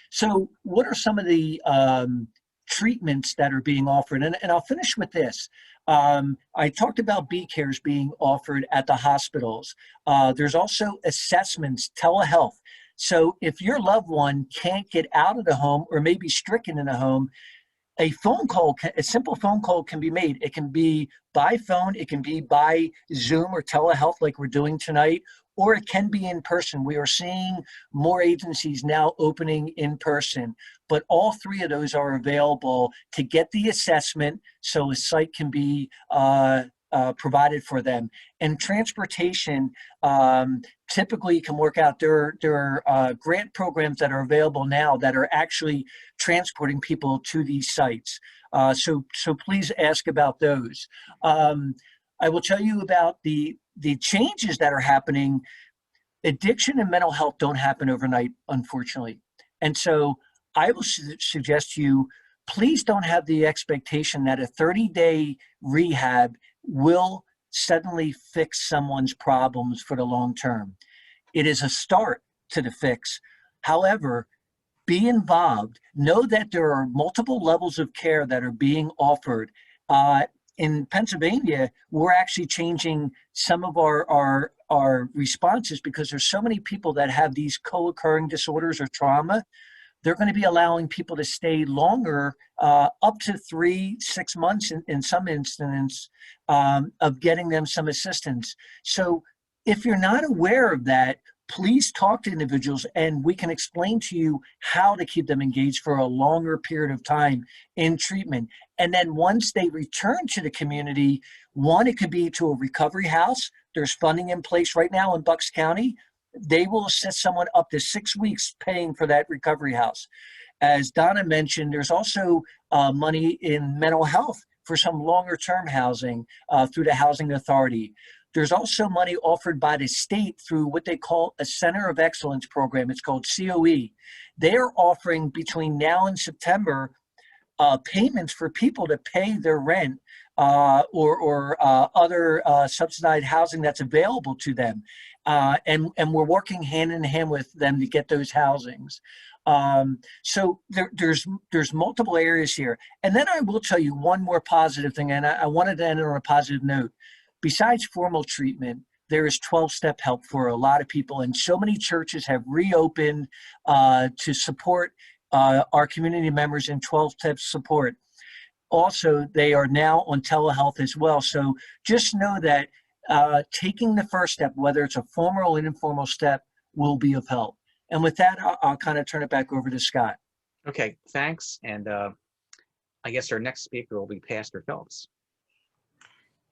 Speaker 6: So what are some of the treatments that are being offered? And I'll finish with this. I talked about B-cares being offered at the hospitals. There's also assessments, telehealth. So if your loved one can't get out of the home or may be stricken in a home, a phone call, a simple phone call can be made. It can be by phone, it can be by Zoom or telehealth like we're doing tonight, or it can be in person. We are seeing more agencies now opening in person, but all three of those are available to get the assessment so a site can be provided for them. And transportation typically can work out. There are grant programs that are available now that are actually transporting people to these sites. So please ask about those. I will tell you about the changes that are happening. Addiction and mental health don't happen overnight, unfortunately. And so I will suggest to you, please don't have the expectation that a 30-day rehab will suddenly fix someone's problems for the long term. It is a start to the fix. However, be involved. Know that there are multiple levels of care that are being offered. In Pennsylvania, we're actually changing some of our responses because there's so many people that have these co-occurring disorders or trauma. They're going to be allowing people to stay longer, up to 3-6 months in some instances, of getting them some assistance. So if you're not aware of that, please talk to individuals and we can explain to you how to keep them engaged for a longer period of time in treatment. And then once they return to the community, one, it could be to a recovery house. There's funding in place right now in Bucks County. They will assist someone up to 6 weeks paying for that recovery house. As Donna mentioned, there's also money in mental health for some longer term housing through the Housing Authority. There's also money offered by the state through what they call a Center of Excellence program. It's called COE. They're offering between now and September payments for people to pay their rent or other subsidized housing that's available to them. And we're working hand in hand with them to get those housings. So there's multiple areas here. And then I will tell you one more positive thing, and I wanted to end on a positive note. Besides formal treatment, there is 12-step help for a lot of people, and so many churches have reopened to support our community members in 12-step support. Also, they are now on telehealth as well. So just know that taking the first step, whether it's a formal or informal step, will be of help. And with that, I'll kind of turn it back over to Scott.
Speaker 1: Okay, thanks. And I guess our next speaker will be Pastor Phelps.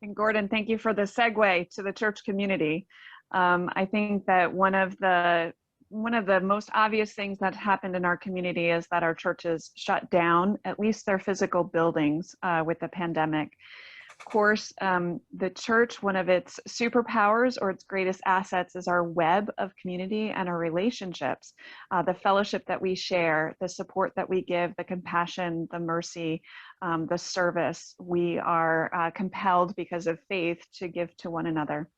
Speaker 7: And Gordon, thank you for the segue to the church community. I think that one of the most obvious things that happened in our community is that our churches shut down, at least their physical buildings, with the pandemic. Of course, the church, one of its superpowers or its greatest assets is our web of community and our relationships, the fellowship that we share, the support that we give, the compassion, the mercy, the service. We are compelled because of faith to give to one another.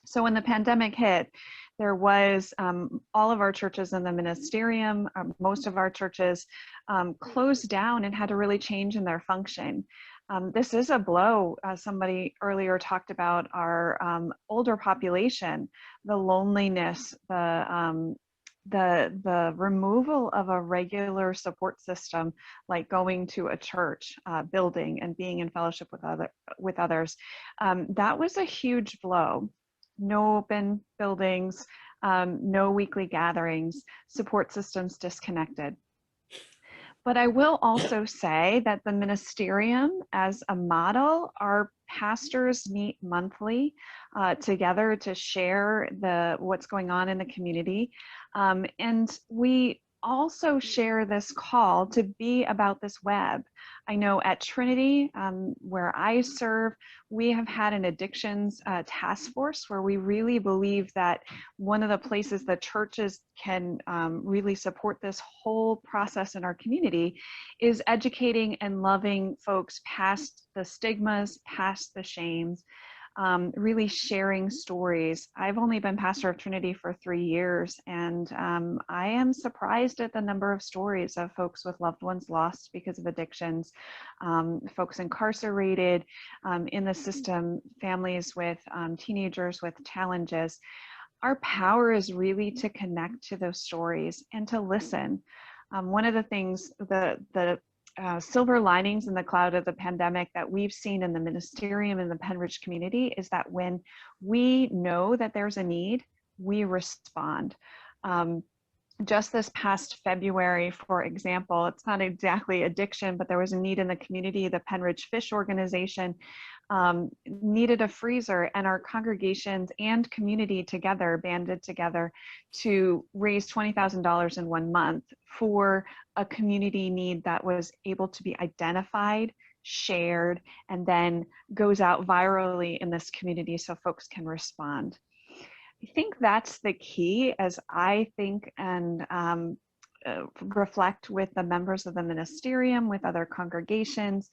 Speaker 7: So when the pandemic hit, there was all of our churches in the ministerium, most of our churches closed down and had to really change in their function. This is a blow. Somebody earlier talked about our older population, the loneliness, the the removal of a regular support system, like going to a church building and being in fellowship with others, that was a huge blow. No open buildings, no weekly gatherings, support systems disconnected. But I will also say that the ministerium as a model, our pastors meet monthly together to share what's going on in the community. And we also share this call to be about this web. I know at Trinity, where I serve, we have had an addictions task force where we really believe that one of the places that churches can really support this whole process in our community is educating and loving folks past the stigmas, past the shames, really sharing stories. I've only been pastor of Trinity for 3 years, and I am surprised at the number of stories of folks with loved ones lost because of addictions, folks incarcerated in the system, families with teenagers with challenges. Our power is really to connect to those stories and to listen. One of the things, the silver linings in the cloud of the pandemic that we've seen in the ministerium and the Pennridge community is that when we know that there's a need, we respond. Just this past February, for example, it's not exactly addiction, but there was a need in the community. The Pennridge Fish Organization needed a freezer, and our congregations and community together banded together to raise $20,000 in 1 month for a community need that was able to be identified, shared, and then goes out virally in this community so folks can respond. I think that's the key, as I think and reflect with the members of the ministerium, with other congregations,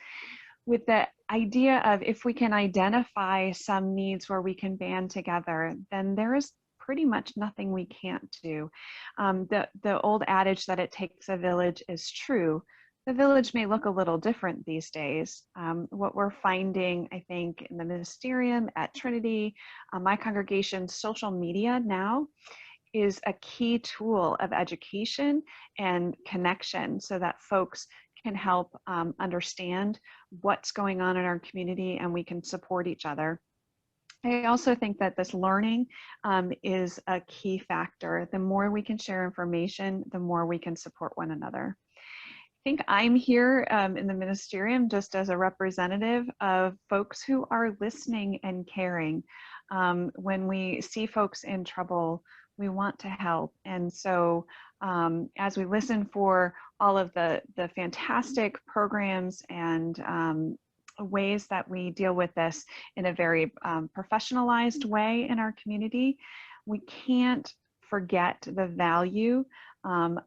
Speaker 7: with the idea of if we can identify some needs where we can band together, then there is pretty much nothing we can't do. The old adage that it takes a village is true. The village may look a little different these days. What we're finding, I think, in the ministerium, at Trinity, my congregation's social media now is a key tool of education and connection so that folks can help understand what's going on in our community and we can support each other. I also think that this learning is a key factor. The more we can share information, the more we can support one another. I think I'm here in the ministerium just as a representative of folks who are listening and caring. When we see folks in trouble, we want to help. And so as we listen for all of the fantastic programs and ways that we deal with this in a very professionalized way in our community, we can't forget the value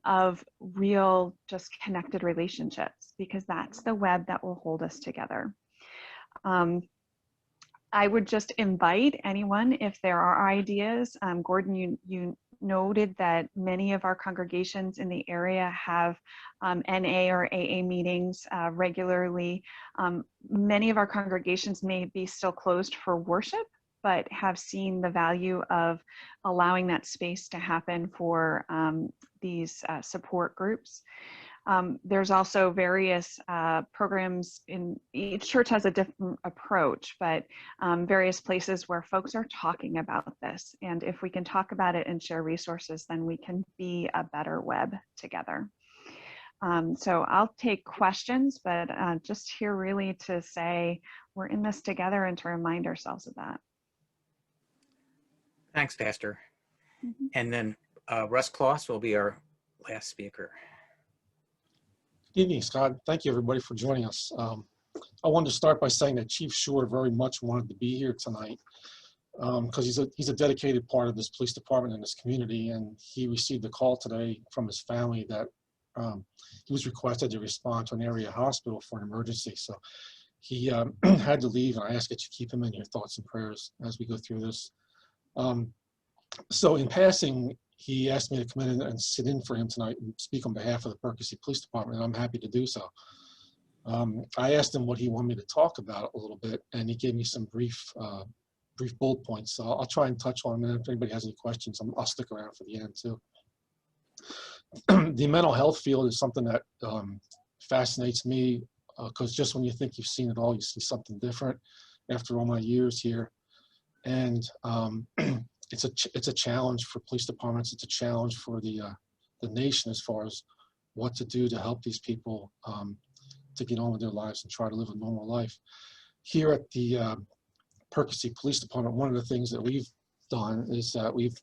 Speaker 7: of real, just connected relationships, because that's the web that will hold us together. I would just invite anyone, if there are ideas. Gordon, you noted that many of our congregations in the area have NA or AA meetings regularly. Many of our congregations may be still closed for worship, but have seen the value of allowing that space to happen for these support groups. There's also various programs in each church has a different approach, but various places where folks are talking about this. And if we can talk about it and share resources, then we can be a better web together. So I'll take questions, but just here really to say we're in this together and to remind ourselves of that.
Speaker 1: Thanks, Pastor. And then Russ Closs will be our last speaker.
Speaker 8: Good evening, Scott. Thank you, everybody, for joining us. I wanted to start by saying that Chief Shore very much wanted to be here tonight because he's a dedicated part of this police department and this community, and he received a call today from his family that he was requested to respond to an area hospital for an emergency. So he had to leave, and I ask that you keep him in your thoughts and prayers as we go through this. So in passing, he asked me to come in and sit in for him tonight and speak on behalf of the Perkasie Police Department, and I'm happy to do so. I asked him what he wanted me to talk about a little bit, and he gave me some brief bullet points. So I'll try and touch on them, and if anybody has any questions, I'll stick around for the end too. The mental health field is something that fascinates me because just when you think you've seen it all, you see something different after all my years here. And it's a challenge for police departments. It's a challenge for the nation as far as what to do to help these people to get on with their lives and try to live a normal life. Here at the Perkasie Police Department, one of the things that we've done is that we've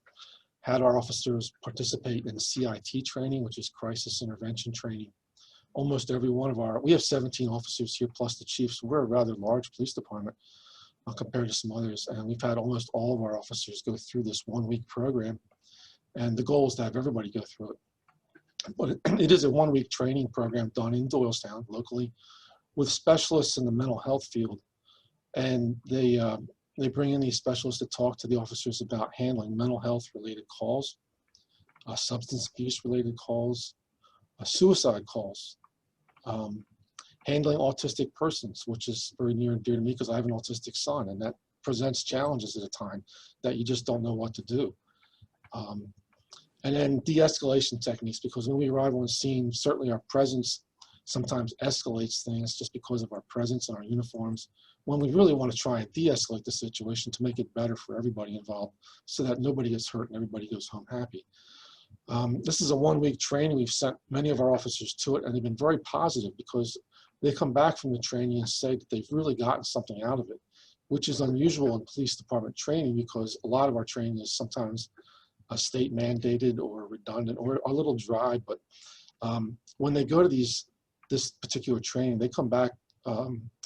Speaker 8: had our officers participate in CIT training, which is crisis intervention training. Almost every one of we have 17 officers here plus the chief, so we're a rather large police department compared to some others, and we've had almost all of our officers go through this 1-week program, and the goal is to have everybody go through it. But it is a 1-week training program done in Doylestown locally with specialists in the mental health field, and they bring in these specialists to talk to the officers about handling mental health related calls, substance abuse related calls, suicide calls, handling autistic persons, which is very near and dear to me because I have an autistic son, and that presents challenges at a time that you just don't know what to do. And then de-escalation techniques, because when we arrive on scene, certainly our presence sometimes escalates things just because of our presence and our uniforms, when we really want to try and de-escalate the situation to make it better for everybody involved so that nobody gets hurt and everybody goes home happy. This is a 1-week training. We've sent many of our officers to it, and they've been very positive because they come back from the training and say that they've really gotten something out of it, which is unusual in police department training because a lot of our training is sometimes state mandated or redundant or a little dry. But when they go to this particular training, they come back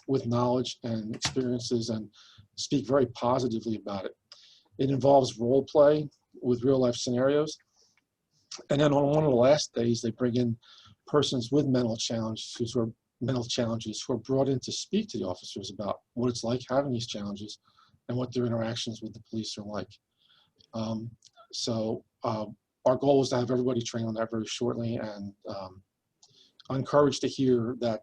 Speaker 8: with knowledge and experiences and speak very positively about it. It involves role play with real life scenarios. And then on one of the last days, they bring in persons with mental challenges who are brought in to speak to the officers about what it's like having these challenges and what their interactions with the police are like. So our goal is to have everybody train on that very shortly, and I'm encouraged to hear that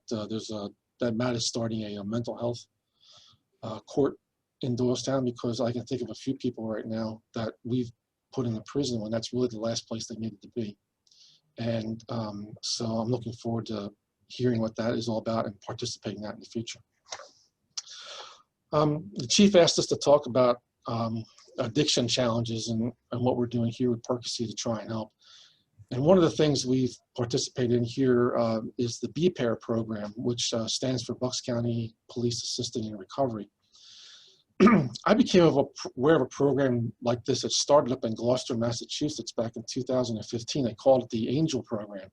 Speaker 8: that Matt is starting a mental health court in Doylestown, because I can think of a few people right now that we've put in the prison when that's really the last place they needed to be. And so I'm looking forward to hearing what that is all about and participating in that in the future. The chief asked us to talk about addiction challenges and what we're doing here with Perkasie to try and help. And one of the things we've participated in here is the BPAIR program, which stands for Bucks County Police Assisting in Recovery. I became aware of a program like this that started up in Gloucester, Massachusetts back in 2015. They called it the Angel Program.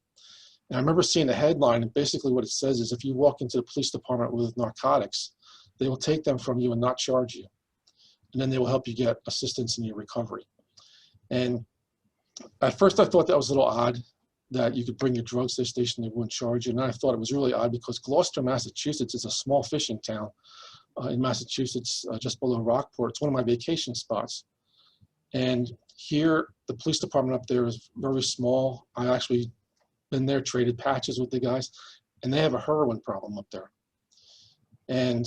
Speaker 8: And I remember seeing the headline, and basically what it says is if you walk into the police department with narcotics, they will take them from you and not charge you. And then they will help you get assistance in your recovery. And at first I thought that was a little odd that you could bring your drugs to the station, they wouldn't charge you. And then I thought it was really odd because Gloucester, Massachusetts is a small fishing town in Massachusetts, just below Rockport. It's one of my vacation spots. And here, the police department up there is very small. I actually been there, traded patches with the guys, and they have a heroin problem up there. And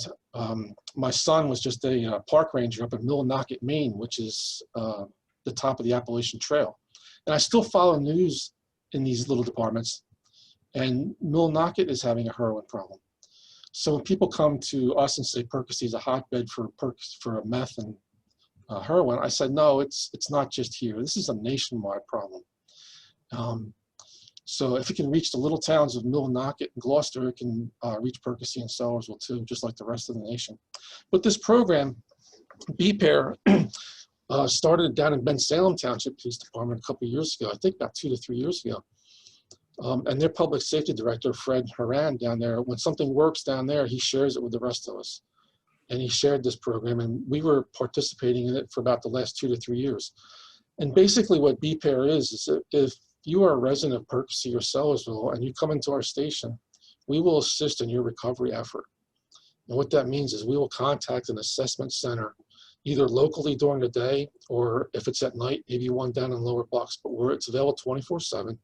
Speaker 8: my son was just a park ranger up in Millinocket, Maine, which is the top of the Appalachian Trail. And I still follow news in these little departments, and Millinocket is having a heroin problem. So when people come to us and say Perkasie is a hotbed for meth and heroin, I said, no, it's not just here. This is a nationwide problem. So if it can reach the little towns of Millinocket and Gloucester, it can reach Perkasie and Sellersville too, just like the rest of the nation. But this program, BPAIR, started down in Ben Salem Township Police Department a couple of years ago, I think about 2 to 3 years ago. And their public safety director, Fred Horan, down there, when something works down there, he shares it with the rest of us. And he shared this program, and we were participating in it for about the last 2 to 3 years. And basically what BPAIR is if you are a resident of Perkasie or Sellersville and you come into our station, we will assist in your recovery effort. And what that means is we will contact an assessment center, either locally during the day, or if it's at night, maybe one down in Lower Bucks, but it's available 24/7.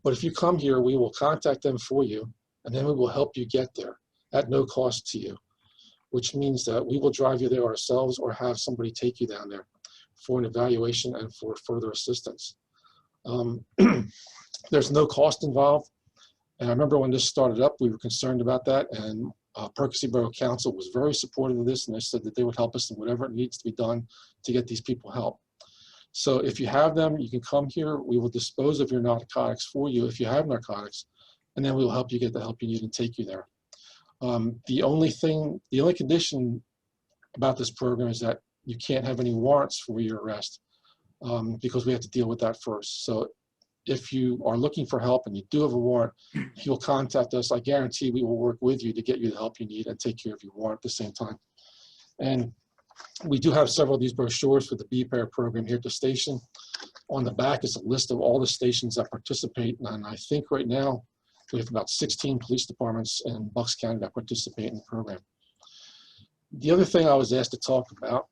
Speaker 8: But if you come here, we will contact them for you, and then we will help you get there at no cost to you, which means that we will drive you there ourselves or have somebody take you down there for an evaluation and for further assistance. There's no cost involved. And I remember when this started up, we were concerned about that, and Perkasie Borough Council was very supportive of this, and they said that they would help us in whatever it needs to be done to get these people help. So if you have them, you can come here. We will dispose of your narcotics for you if you have narcotics, and then we will help you get the help you need and take you there. The only condition about this program is that you can't have any warrants for your arrest, because we have to deal with that first. So if you are looking for help and you do have a warrant, if you'll contact us, I guarantee we will work with you to get you the help you need and take care of your warrant at the same time. And we do have several of these brochures for the B-Pair program here at the station. On the back is a list of all the stations that participate, and I think right now we have about 16 police departments in Bucks County that participate in the program. The other thing I was asked to talk about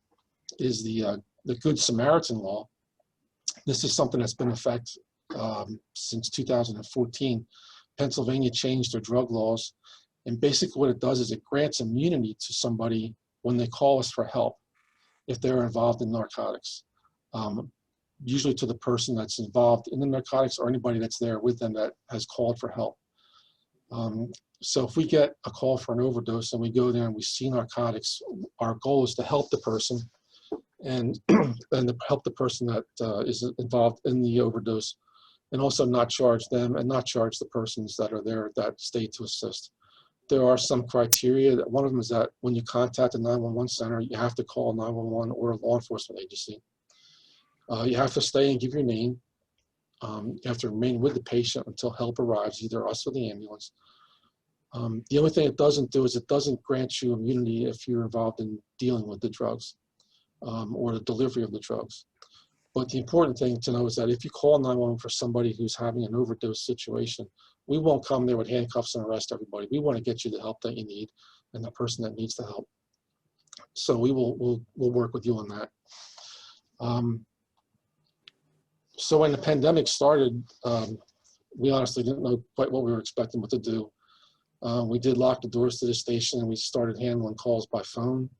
Speaker 8: is the Good Samaritan Law. This is something that's been in effect since 2014. Pennsylvania changed their drug laws, and basically what it does is it grants immunity to somebody when they call us for help if they're involved in narcotics, usually to the person that's involved in the narcotics or anybody that's there with them that has called for help. So if we get a call for an overdose and we go there and we see narcotics, our goal is to help the person and to help the person that is involved in the overdose, and also not charge them and not charge the persons that are there that stay to assist. There are some criteria. One of them is that when you contact a 911 center, you have to call 911 or a law enforcement agency. You have to stay and give your name. You have to remain with the patient until help arrives, either us or the ambulance. The only thing it doesn't do is it doesn't grant you immunity if you're involved in dealing with the drugs or the delivery of the drugs. But the important thing to know is that if you call 911 for somebody who's having an overdose situation, we won't come there with handcuffs and arrest everybody. We want to get you the help that you need and the person that needs the help. So we'll work with you on that. So when the pandemic started, we honestly didn't know quite what we were expecting what to do. We did lock the doors to the station and we started handling calls by phone.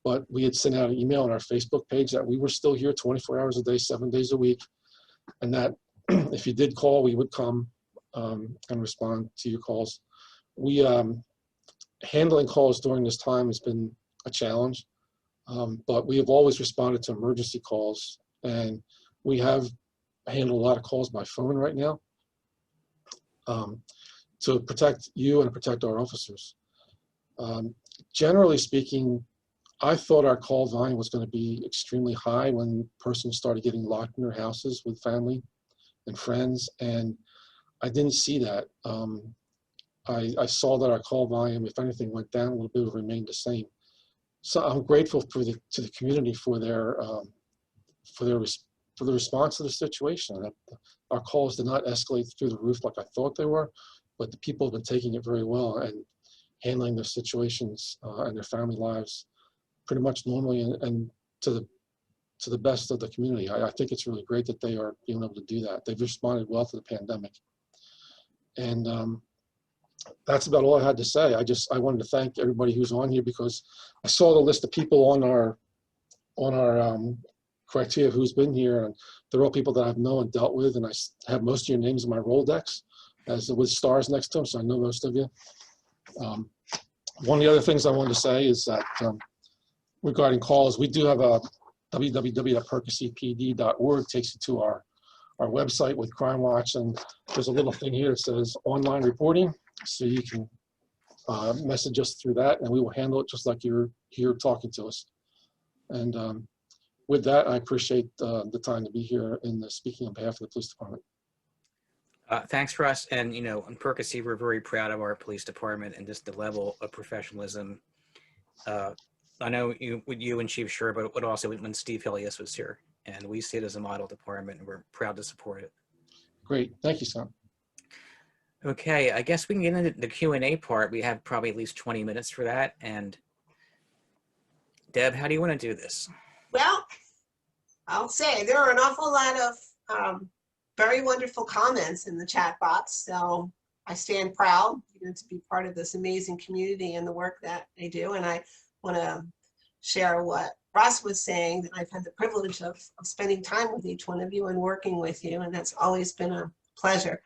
Speaker 8: But we had sent out an email on our Facebook page that we were still here 24 hours a day, 7 days a week. And that if you did call, we would come and respond to your calls. Handling calls during this time has been a challenge, but we have always responded to emergency calls, and we have handled a lot of calls by phone right now to protect you and protect our officers. Generally speaking, I thought our call volume was going to be extremely high when persons started getting locked in their houses with family and friends, and I didn't see that. I saw that our call volume, if anything, went down a little bit, remained the same. So I'm grateful to the community for the response to the situation. Our calls did not escalate through the roof like I thought they were, but the people have been taking it very well and handling their situations and their family lives pretty much normally and to the best of the community. I think it's really great that they are being able to do that. They've responded well to the pandemic. And that's about all I had to say. I wanted to thank everybody who's on here because I saw the list of people on our criteria of who's been here, and they're all people that I've known and dealt with, and I have most of your names in my Rolodex with stars next to them, so I know most of you. One of the other things I wanted to say is that regarding calls, we do have a www.perkasiepd.org, takes you to our website with Crime Watch, and there's a little thing here that says online reporting, so you can message us through that, and we will handle it just like you're here talking to us. And with that, I appreciate the time to be here and speaking on behalf of the police department.
Speaker 1: Thanks, Russ. And, you know, in Perkasie, we're very proud of our police department and just the level of professionalism. I know with you and Chief Schur, but also when Steve Hillius was here. And we see it as a model department, and we're proud to support it.
Speaker 8: Great. Thank you, Sam.
Speaker 1: Okay, I guess we can get into the Q&A part. We have probably at least 20 minutes for that. And Deb, how do you want to do this?
Speaker 5: Well, I'll say there are an awful lot of very wonderful comments in the chat box. So I stand proud, to be part of this amazing community and the work that they do. And I want to share what Russ was saying, that I've had the privilege of spending time with each one of you and working with you, and that's always been a pleasure.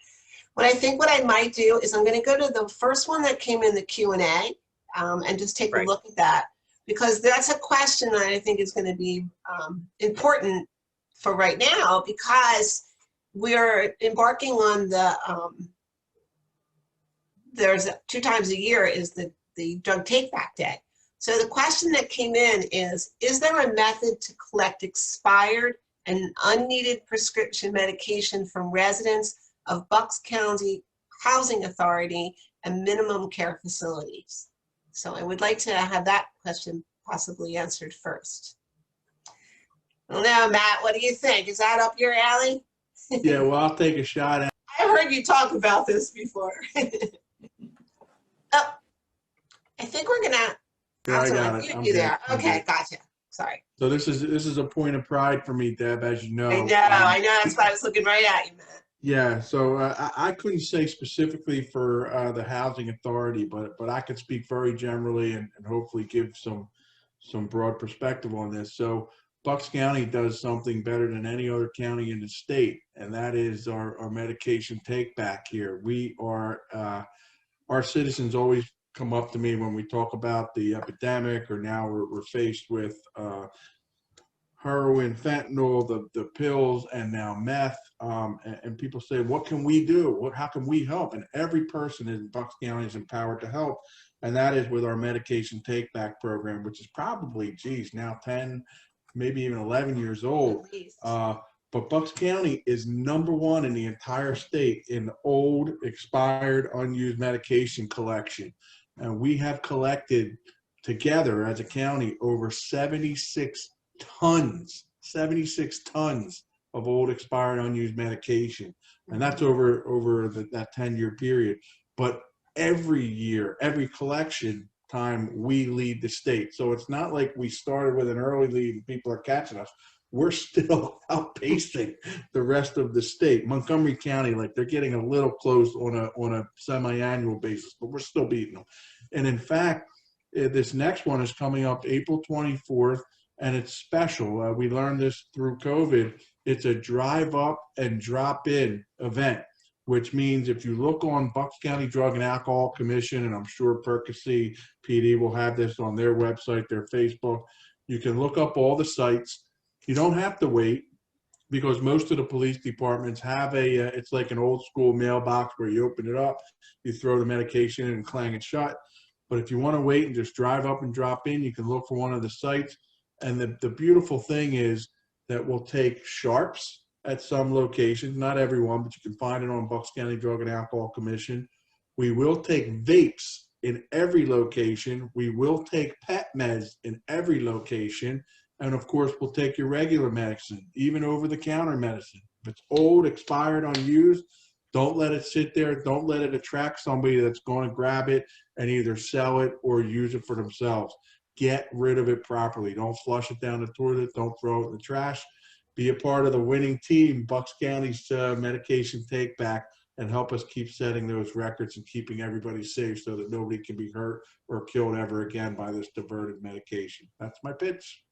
Speaker 5: What I might do is I'm going to go to the first one that came in the Q&A and just take a look at that, because that's a question that I think is going to be important for right now, because we're embarking on the, there's 2 times a year is the drug take back day. So the question that came in is there a method to collect expired and unneeded prescription medication from residents of Bucks County Housing Authority and minimum care facilities? So I would like to have that question possibly answered first. I don't know, Matt, what do you think? Is that up your alley?
Speaker 3: Yeah, well, I'll take a shot at.
Speaker 5: I've heard you talk about this before. Oh, I think we're gonna
Speaker 3: Yeah, I
Speaker 5: have to
Speaker 3: got it.
Speaker 5: unmute
Speaker 3: I'm
Speaker 5: you
Speaker 3: good.
Speaker 5: there.
Speaker 3: I'm
Speaker 5: Okay,
Speaker 3: good.
Speaker 5: gotcha. Sorry.
Speaker 3: So this is a point of pride for me, Deb, as you know.
Speaker 5: I know. That's why I was looking right at you, Matt.
Speaker 3: Yeah, so I couldn't say specifically for the housing authority, but I could speak very generally and hopefully give some broad perspective on this. So Bucks County does something better than any other county in the state, and that is our medication take back here. We are, our citizens always come up to me when we talk about the epidemic, or now we're faced with heroin, fentanyl, the pills, and now meth. And people say, what can we do? How can we help? And every person in Bucks County is empowered to help. And that is with our medication take back program, which is probably, geez, now 10, maybe even 11 years old. But Bucks County is #1 in the entire state in old, expired, unused medication collection. And we have collected together as a county over 76 tons of old, expired, unused medication. And that's over that 10-year period. But every year, every collection time, we lead the state. So it's not like we started with an early lead and people are catching us. We're still outpacing the rest of the state. Montgomery County, like, they're getting a little close on a semi-annual basis, but we're still beating them. And in fact, this next one is coming up April 24th, and it's special. We learned this through COVID. It's a drive up and drop in event, which means if you look on Bucks County Drug and Alcohol Commission, and I'm sure Perkasie PD will have this on their website, their Facebook, you can look up all the sites. You don't have to wait, because most of the police departments have it's like an old school mailbox where you open it up, you throw the medication in and clang it shut. But if you want to wait and just drive up and drop in, you can look for one of the sites. And the beautiful thing is that we'll take sharps at some locations, not everyone, but you can find it on Bucks County Drug and Alcohol Commission. We will take vapes in every location. We will take pet meds in every location. And of course, we'll take your regular medicine, even over-the-counter medicine. If it's old, expired, unused, don't let it sit there. Don't let it attract somebody that's going to grab it and either sell it or use it for themselves. Get rid of it properly. Don't flush it down the toilet. Don't throw it in the trash. Be a part of the winning team, Bucks County's medication take back, and help us keep setting those records and keeping everybody safe so that nobody can be hurt or killed ever again by this diverted medication. That's my pitch.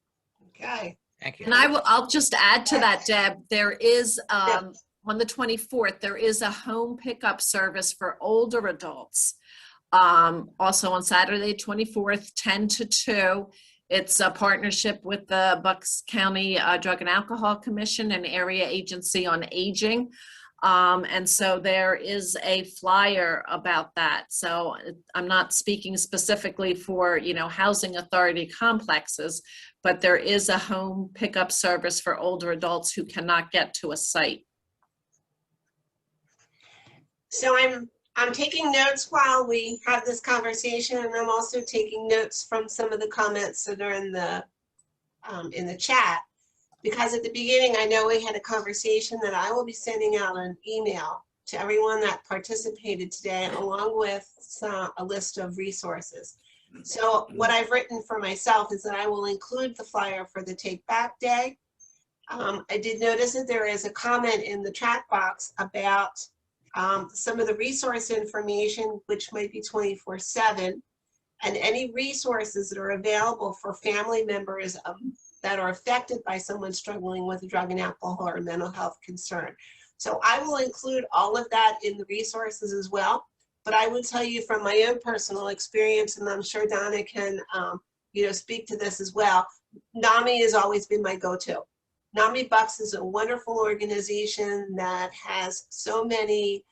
Speaker 5: Okay.
Speaker 1: Thank you.
Speaker 4: And I'll just add to that, Deb, there is, on the 24th, there is a home pickup service for older adults. Also on Saturday, 24th, 10 to 2. It's a partnership with the Bucks County Drug and Alcohol Commission and Area Agency on Aging. And so there is a flyer about that. So I'm not speaking specifically for, housing authority complexes, but there is a home pickup service for older adults who cannot get to a site. So
Speaker 5: I'm taking notes while we have this conversation, and I'm also taking notes from some of the comments that are in the chat, because at the beginning, I know we had a conversation that I will be sending out an email to everyone that participated today, along with a list of resources. So what I've written for myself is that I will include the flyer for the Take Back Day. I did notice that there is a comment in the chat box about some of the resource information, which might be 24/7, and any resources that are available for family members of that are affected by someone struggling with a drug and alcohol or mental health concern. So I will include all of that in the resources as well. But I would tell you from my own personal experience, and I'm sure Donna can speak to this as well, NAMI has always been my go-to. NAMI Bucks is a wonderful organization that has so many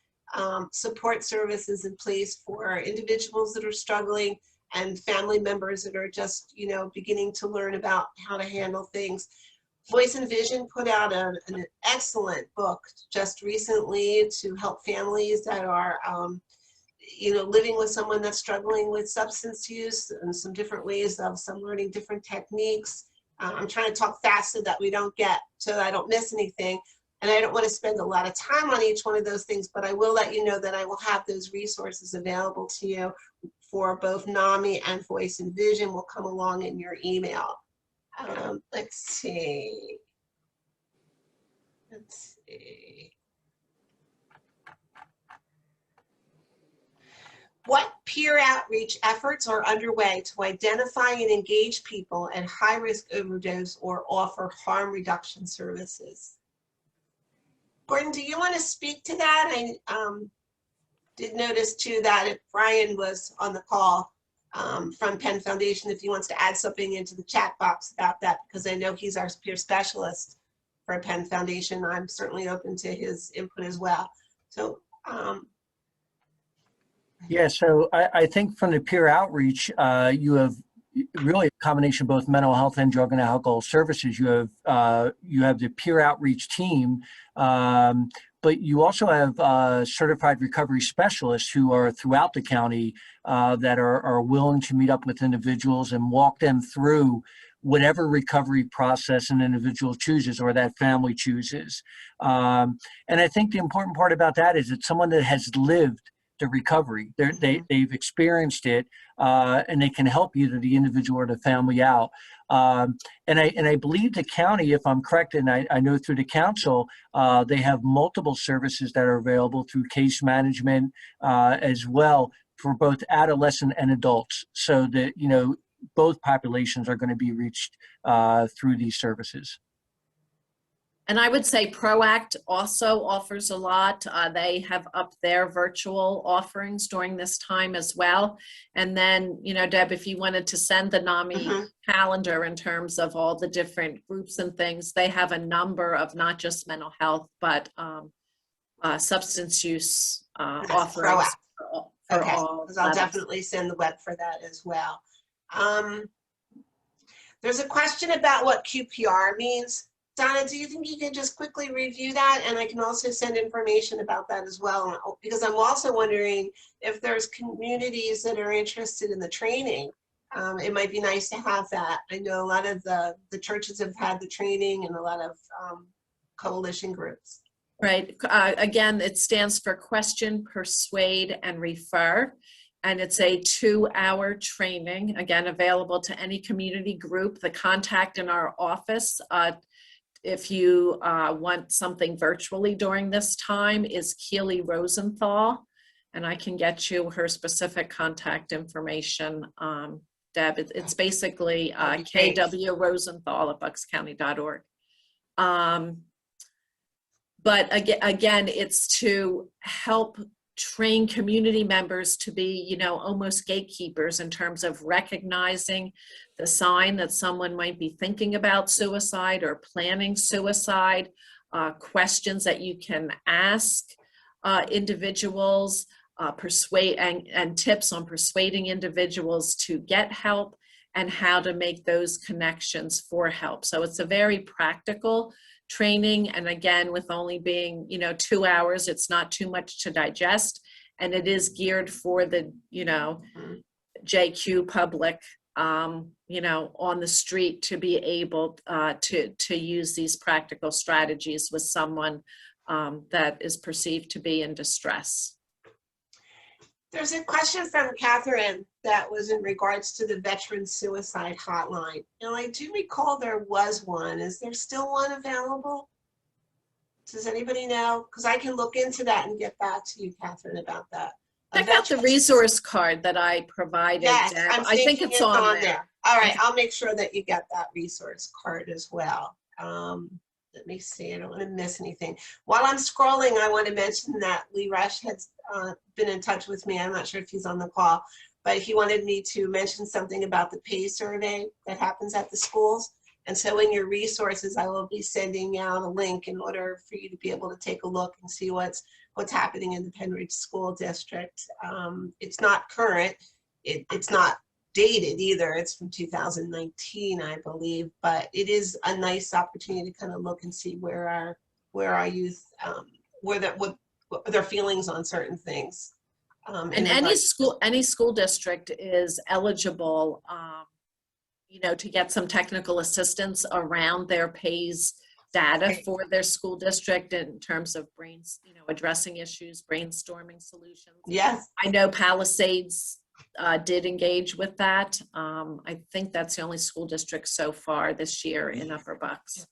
Speaker 5: support services in place for individuals that are struggling and family members that are just, beginning to learn about how to handle things. Voice and Vision put out an excellent book just recently to help families that are, living with someone that's struggling with substance use, and some different ways of some learning different techniques. I'm trying to talk fast so that so I don't miss anything. And I don't want to spend a lot of time on each one of those things, but I will let you know that I will have those resources available to you for both NAMI and Voice and Vision will come along in your email. Let's see. What peer outreach efforts are underway to identify and engage people at high-risk overdose or offer harm reduction services? Gordon, do you want to speak to that? I did notice too that if Brian was on the call from Penn Foundation, if he wants to add something into the chat box about that, because I know he's our peer specialist for Penn Foundation. I'm certainly open to his input as well. So,
Speaker 6: yeah, so I think from the peer outreach, you have really a combination of both mental health and drug and alcohol services. You have the peer outreach team, but you also have certified recovery specialists who are throughout the county that are willing to meet up with individuals and walk them through whatever recovery process an individual chooses or that family chooses. And I think the important part about that is it's someone that has lived the recovery. They've experienced it, and they can help either the individual or the family out. And I believe the county, if I'm correct, and I know through the council, they have multiple services that are available through case management as well for both adolescent and adults, so that both populations are going to be reached through these services.
Speaker 4: And I would say PROACT also offers a lot. They have upped their virtual offerings during this time as well. And then, Deb, if you wanted to send the NAMI calendar in terms of all the different groups and things, they have a number of not just mental health, but substance use offerings.
Speaker 5: Okay, because I'll definitely send the web for that as well. There's a question about what QPR means. Donna, do you think you can just quickly review that? And I can also send information about that as well, because I'm also wondering if there's communities that are interested in the training. It might be nice to have that. I know a lot of the churches have had the training, and a lot of coalition groups.
Speaker 4: Right. Again, it stands for Question, Persuade, and Refer. And it's a 2-hour training, again, available to any community group. The contact in our office, if you want something virtually during this time, is Keely Rosenthal, and I can get you her specific contact information, Deb. It's basically KW Rosenthal at buckscounty.org. But again, it's to help train community members to be, almost gatekeepers in terms of recognizing the sign that someone might be thinking about suicide or planning suicide, questions that you can ask individuals, persuade and tips on persuading individuals to get help and how to make those connections for help. So it's a very practical training, and again, with only being 2 hours, it's not too much to digest, and it is geared for the JQ public on the street to be able to use these practical strategies with someone that is perceived to be in distress.
Speaker 5: There's a question from Catherine that was in regards to the veteran suicide hotline. And I do recall there was one. Is there still one available? Does anybody know? Because I can look into that and get back to you, Catherine, about that.
Speaker 4: Check out the resource card that I provided.
Speaker 5: Yes,
Speaker 4: Deb.
Speaker 5: I'm
Speaker 4: I think
Speaker 5: thinking
Speaker 4: it's on there.
Speaker 5: All right, I'll make sure that you get that resource card as well. Let me see, I don't want to miss anything. While I'm scrolling, I want to mention that Lee Rush has been in touch with me. I'm not sure if he's on the call, but he wanted me to mention something about the pay survey that happens at the schools. And so in your resources, I will be sending out a link in order for you to be able to take a look and see what's happening in the Pennridge School District. It's not current, it's not dated either. It's from 2019, I believe, but it is a nice opportunity to kind of look and see where our youth, what their feelings on certain things.
Speaker 4: And any school district is eligible, you know, to get some technical assistance around their pays data for their school district in terms of addressing issues, brainstorming solutions.
Speaker 5: Yes.
Speaker 4: I know Palisades did engage with that. I think that's the only school district so far this year in Upper Bucks.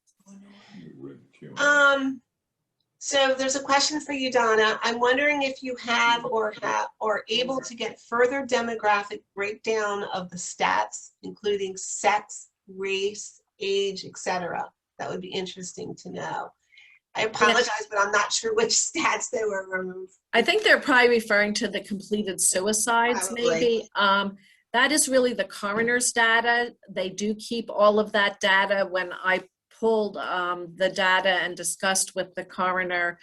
Speaker 5: So there's a question for you, Donna. I'm wondering if you have or are able to get further demographic breakdown of the stats, including sex, race, age, etc. That would be interesting to know. I apologize, but I'm not sure which stats they were removed.
Speaker 4: I think they're probably referring to the completed suicides, maybe. That is really the coroner's data. They do keep all of that data. When I pulled the data and discussed with the coroner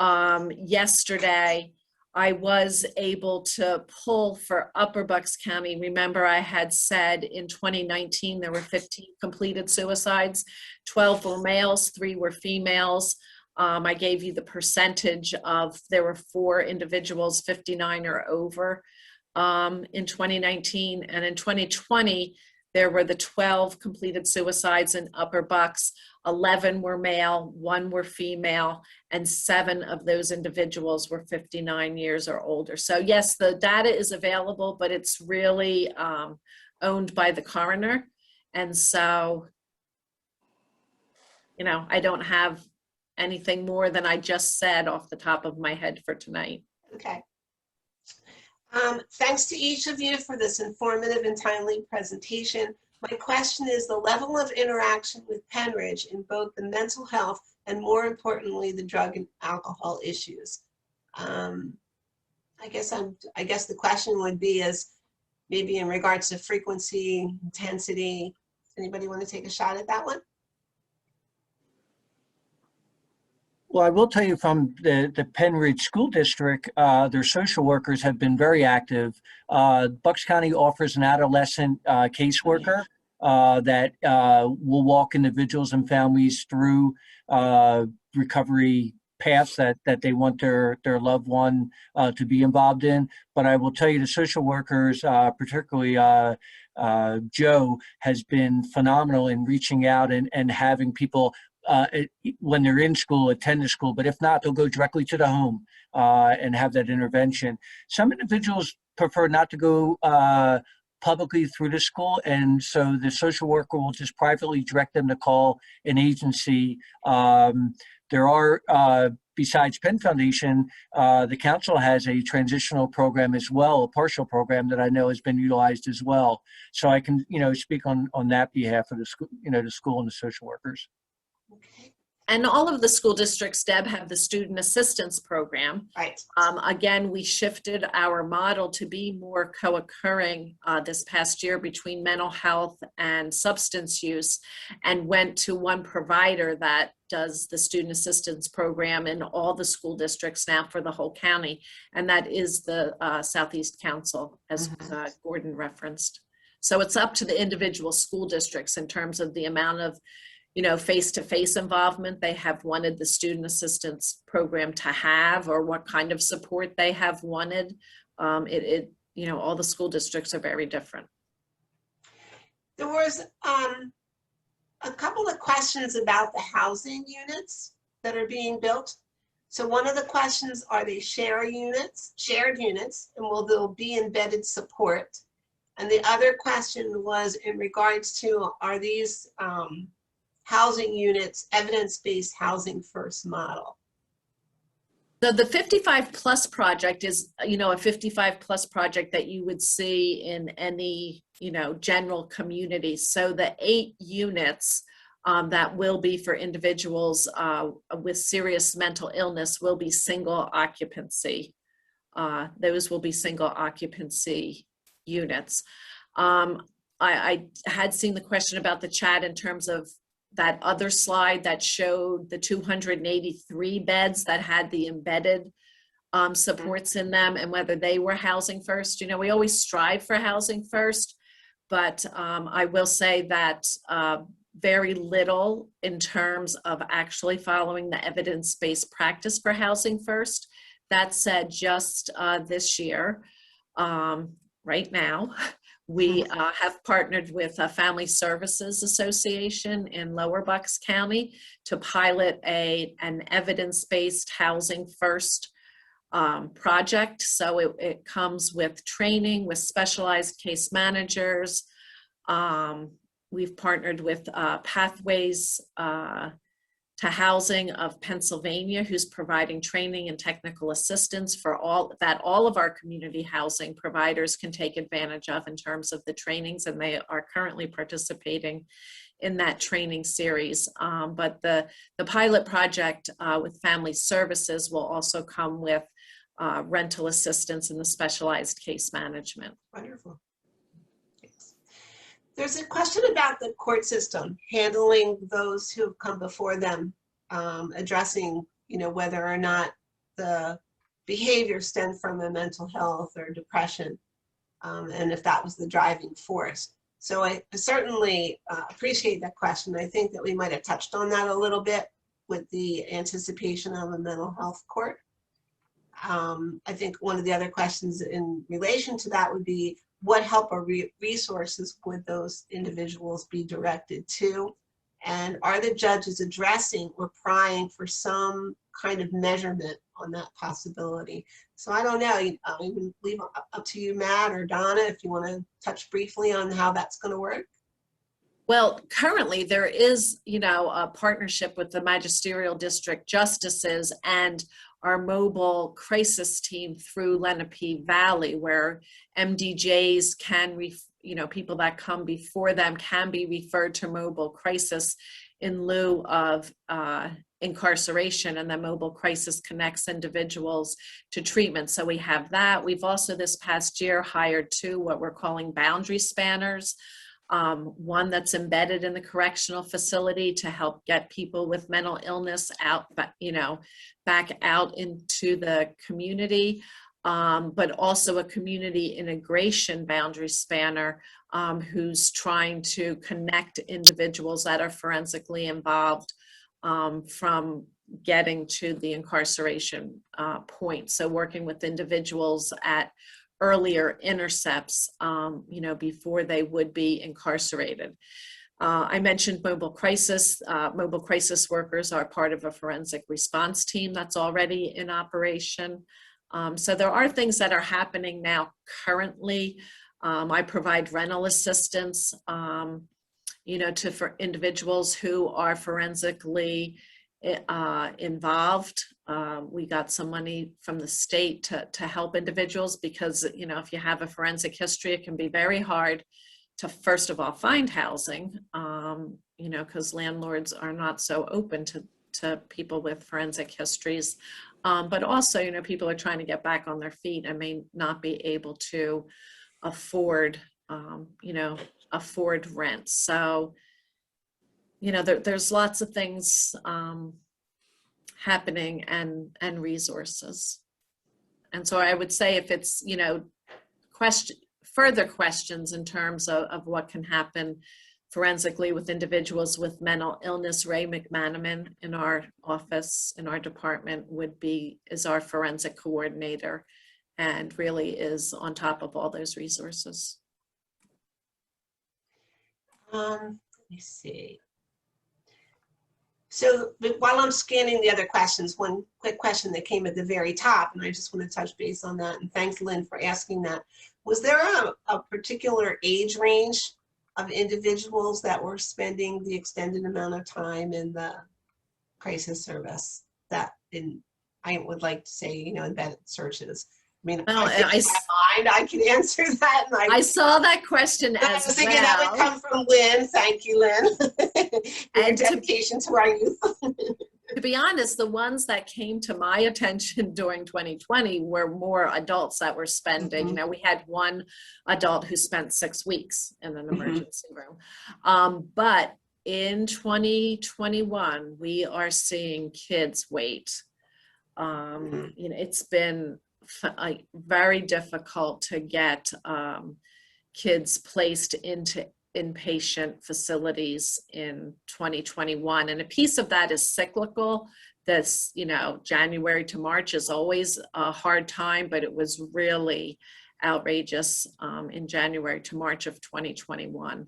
Speaker 4: yesterday, I was able to pull for Upper Bucks County. Remember, I had said in 2019 there were 15 completed suicides, 12 were males, 3 were females. I gave you the percentage of, there were 4 individuals, 59 or over in 2019. And in 2020, there were the 12 completed suicides in Upper Bucks. 11 were male, 1 were female, and 7 of those individuals were 59 years or older. So yes, the data is available, but it's really owned by the coroner. And so, you know, I don't have anything more than I just said off the top of my head for tonight.
Speaker 5: Okay. Thanks to each of you for this informative and timely presentation. My question is the level of interaction with Pennridge in both the mental health and, more importantly, the drug and alcohol issues. I guess the question would be is maybe in regards to frequency, intensity. Anybody want to take a shot at that one?
Speaker 6: Well, I will tell you from the Pennridge School District, their social workers have been very active. Bucks County offers an adolescent caseworker that will walk individuals and families through recovery paths that they want their loved one to be involved in. But I will tell you the social workers, particularly Joe, has been phenomenal in reaching out and having people when they're in school, attend the school, but if not, they'll go directly to the home and have that intervention. Some individuals prefer not to go publicly through the school, and so the social worker will just privately direct them to call an agency. There are, besides Penn Foundation, the council has a transitional program as well, a partial program that I know has been utilized as well. So I can, speak on that behalf of the school, the school and the social workers.
Speaker 5: Okay.
Speaker 4: And all of the school districts, Deb, have the student assistance program.
Speaker 5: Right.
Speaker 4: Again, we shifted our model to be more co-occurring this past year between mental health and substance use, and went to one provider that does the student assistance program in all the school districts now for the whole county. And that is the Southeast Council, as Gordon referenced. So it's up to the individual school districts in terms of the amount of face-to-face involvement they have wanted the student assistance program to have, or what kind of support they have wanted. All the school districts are very different.
Speaker 5: There was a couple of questions about the housing units that are being built. So one of the questions, are they shared units, and will there be embedded support? And the other question was in regards to, are these housing units evidence-based housing first model?
Speaker 4: So the 55 plus project is, you know, a 55 plus project that you would see in any, you know, general community. So the 8 units that will be for individuals with serious mental illness will be single occupancy. Those will be single occupancy units. I had seen the question about the chat in terms of that other slide that showed the 283 beds that had the embedded supports in them and whether they were housing first. You know, we always strive for housing first, but I will say that very little in terms of actually following the evidence-based practice for housing first. That said, just this year, right now, we have partnered with a Family Services Association in Lower Bucks County to pilot an evidence-based housing first project. So it comes with training with specialized case managers. We've partnered with Pathways to Housing of Pennsylvania, who's providing training and technical assistance for all of our community housing providers can take advantage of in terms of the trainings, and they are currently participating in that training series. But the pilot project with Family Services will also come with rental assistance and the specialized case management.
Speaker 5: Wonderful. There's a question about the court system handling those who have come before them, addressing, you know, whether or not the behavior stemmed from a mental health or depression, and if that was the driving force. So I certainly appreciate that question. I think that we might have touched on that a little bit with the anticipation of a mental health court. I think one of the other questions in relation to that would be, what help or resources would those individuals be directed to? And are the judges addressing or prying for some kind of measurement on that possibility? So I don't know, I'll even leave up to you, Matt or Donna, if you want to touch briefly on how that's going to work.
Speaker 4: Well, currently there is, you know, a partnership with the magisterial district justices and our mobile crisis team through Lenape Valley, where MDJs can, you know, people that come before them can be referred to mobile crisis in lieu of incarceration, and the mobile crisis connects individuals to treatment. So we have that. We've also this past year hired 2 what we're calling boundary spanners. One that's embedded in the correctional facility to help get people with mental illness out, but you know, back out into the community, but also a community integration boundary spanner who's trying to connect individuals that are forensically involved from getting to the incarceration point. So working with individuals at earlier intercepts, you know, before they would be incarcerated. I mentioned mobile crisis. Mobile crisis workers are part of a forensic response team that's already in operation. So there are things that are happening now currently. I provide rental assistance, you know, for individuals who are forensically involved. We got some money from the state to help individuals because, you know, if you have a forensic history, it can be very hard to, first of all, find housing, you know, because landlords are not so open to people with forensic histories. But also, you know, people are trying to get back on their feet and may not be able to afford, you know, afford rent. So, you know, there's lots of things happening and resources. And so I would say if it's, you know, further questions in terms of what can happen forensically with individuals with mental illness, Ray McManaman in our office, in our department is our forensic coordinator and really is on top of all those resources.
Speaker 5: Let me see. So while I'm scanning the other questions, one quick question that came at the very top, and I just want to touch base on that, and thanks, Lynn, for asking that. Was there a particular age range of individuals that were spending the extended amount of time in the crisis service? I would like to say, you know, embedded searches. I mean,
Speaker 4: Well,
Speaker 5: I think in my mind, I can answer that. And
Speaker 4: I saw that question
Speaker 5: I
Speaker 4: as
Speaker 5: was thinking that would
Speaker 4: well.
Speaker 5: come from Lynn. Thank you, Lynn. For your
Speaker 4: And
Speaker 5: dedication to our youth.
Speaker 4: To be honest, the ones that came to my attention during 2020 were more adults that were spending. You know, we had one adult who spent 6 weeks in an emergency room. But in 2021, we are seeing kids wait. You know, it's been very difficult to get kids placed into inpatient facilities in 2021. And a piece of that is cyclical. This, you know, January to March is always a hard time, but it was really outrageous in January to March of 2021.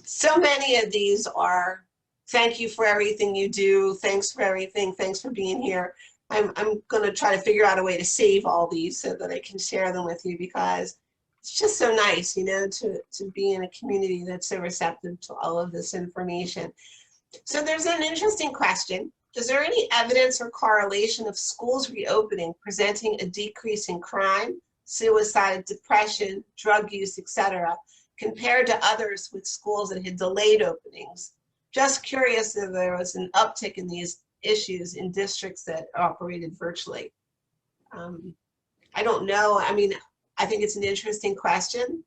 Speaker 5: So many of these are, thank you for everything you do. Thanks for everything. Thanks for being here. I'm going to try to figure out a way to save all these so that I can share them with you, because it's just so nice, you know, to be in a community that's so receptive to all of this information. So there's an interesting question. Is there any evidence or correlation of schools reopening presenting a decrease in crime, suicide, depression, drug use, etc., compared to others with schools that had delayed openings? Just curious if there was an uptick in these issues in districts that operated virtually. I don't know. I mean, I think it's an interesting question.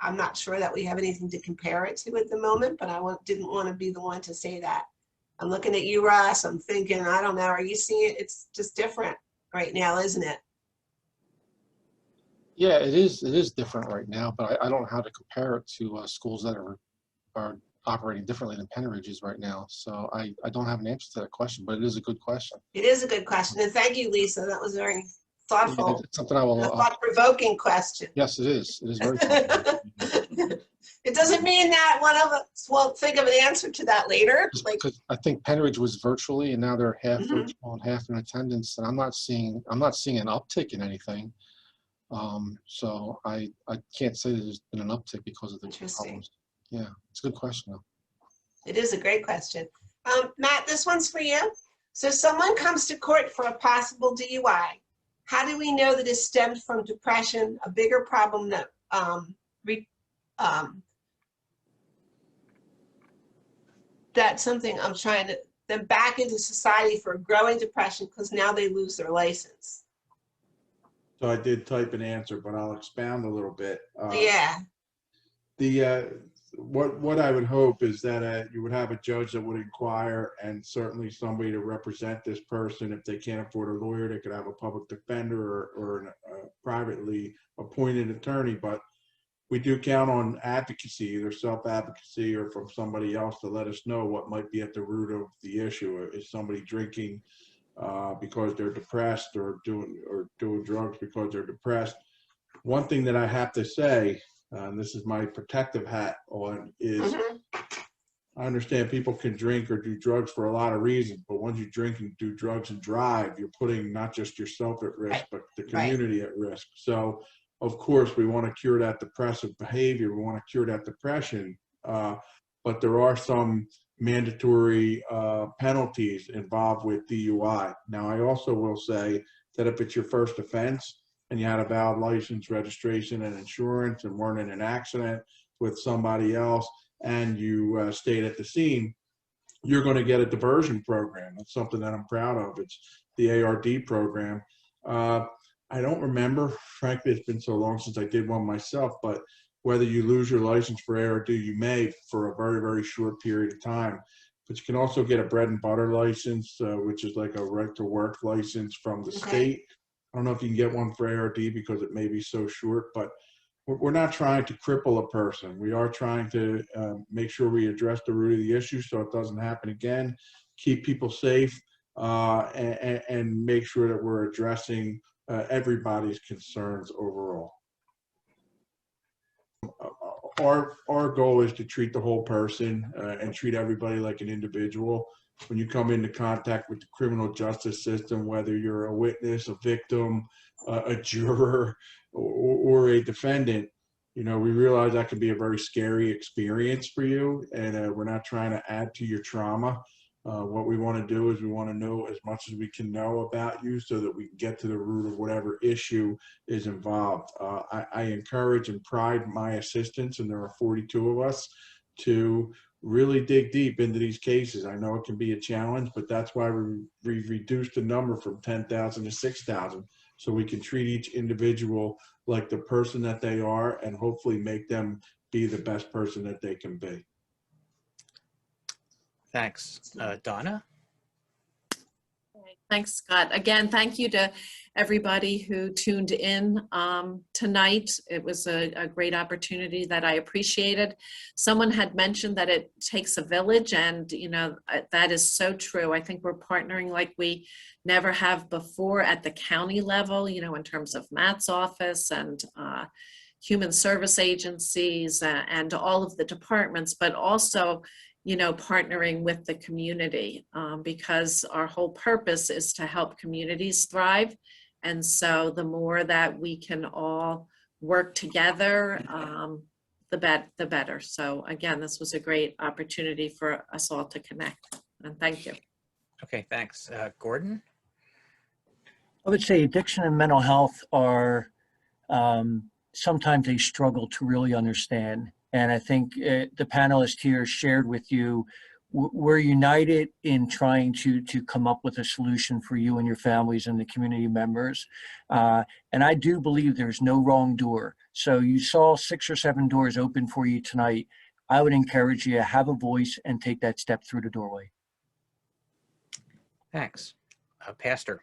Speaker 5: I'm not sure that we have anything to compare it to at the moment, but I didn't want to be the one to say that. I'm looking at you, Russ. I'm thinking, I don't know. Are you seeing it? It's just different right now, isn't it?
Speaker 8: Yeah, it is different right now, but I don't know how to compare it to schools that are operating differently than Pennridge is right now. So I don't have an answer to that question, but it is a good question.
Speaker 5: It is a good question. And thank you, Lisa. That was very thoughtful.
Speaker 8: Yeah, it's something I will.
Speaker 5: A thought-provoking question.
Speaker 8: Yes, it is. It is very thoughtful.
Speaker 5: It doesn't mean that one of us won't think of an answer to that later.
Speaker 8: Because I think Pennridge was virtually, and now they're half virtual and half in attendance, and I'm not seeing an uptick in anything. So I can't say there's been an uptick because of the problems. Yeah, it's a good question though.
Speaker 5: It is a great question. Matt, this one's for you. So someone comes to court for a possible DUI. How do we know that it stemmed from depression, a bigger problem that that's something I'm trying to then back into society for a growing depression because now they lose their license?
Speaker 3: So I did type an answer, but I'll expound a little bit.
Speaker 5: Yeah.
Speaker 3: What I would hope is that you would have a judge that would inquire, and certainly somebody to represent this person. If they can't afford a lawyer, they could have a public defender or a privately appointed attorney. But we do count on advocacy, either self-advocacy or from somebody else, to let us know what might be at the root of the issue. Is somebody drinking because they're depressed, or doing drugs because they're depressed? One thing that I have to say, and this is my protective hat on, is I understand people can drink or do drugs for a lot of reasons, but once you drink and do drugs and drive, you're putting not just yourself at risk, but the community at risk. So of course we want to cure that depressive behavior, we want to cure that depression, but there are some mandatory penalties involved with DUI. Now I also will say that if it's your first offense and you had a valid license, registration, and insurance, and weren't in an accident with somebody else, and you stayed at the scene, you're going to get a diversion program. That's something that I'm proud of. It's the ARD program. I don't remember, frankly, it's been so long since I did one myself, but whether you lose your license for ARD, you may for a very, very short period of time. But you can also get a bread and butter license, which is like a right to work license from the state. I don't know if you can get one for ARD because it may be so short, but we're not trying to cripple a person. We are trying to make sure we address the root of the issue so it doesn't happen again, keep people safe, and make sure that we're addressing everybody's concerns overall. Our goal is to treat the whole person and treat everybody like an individual. When you come into contact with the criminal justice system, whether you're a witness, a victim, a juror, or a defendant, You know, we realize that can be a very scary experience for you, and we're not trying to add to your trauma. What we want to do is we want to know as much as we can know about you so that we can get to the root of whatever issue is involved. I encourage and pride my assistants, and there are 42 of us, to really dig deep into these cases. I know it can be a challenge, but that's why we've reduced the number from 10,000 to 6,000, so we can treat each individual like the person that they are and hopefully make them be the best person that they can be.
Speaker 1: Thanks. Donna?
Speaker 4: Thanks, Scott. Again, thank you to everybody who tuned in tonight. It was a great opportunity that I appreciated. Someone had mentioned that it takes a village, and you know, that is so true. I think we're partnering like we never have before at the county level, you know, in terms of Matt's office and human service agencies and all of the departments, but also, you know, partnering with the community, because our whole purpose is to help communities thrive. And so the more that we can all work together, the better. So again, this was a great opportunity for us all to connect, and thank you.
Speaker 1: Okay, thanks. Gordon?
Speaker 6: I would say addiction and mental health are sometimes a struggle to really understand. And I think the panelists here shared with you, we're united in trying to come up with a solution for you and your families and the community members. And I do believe there's no wrong door. So you saw 6 or 7 doors open for you tonight. I would encourage you to have a voice and take that step through the doorway.
Speaker 1: Thanks. Pastor?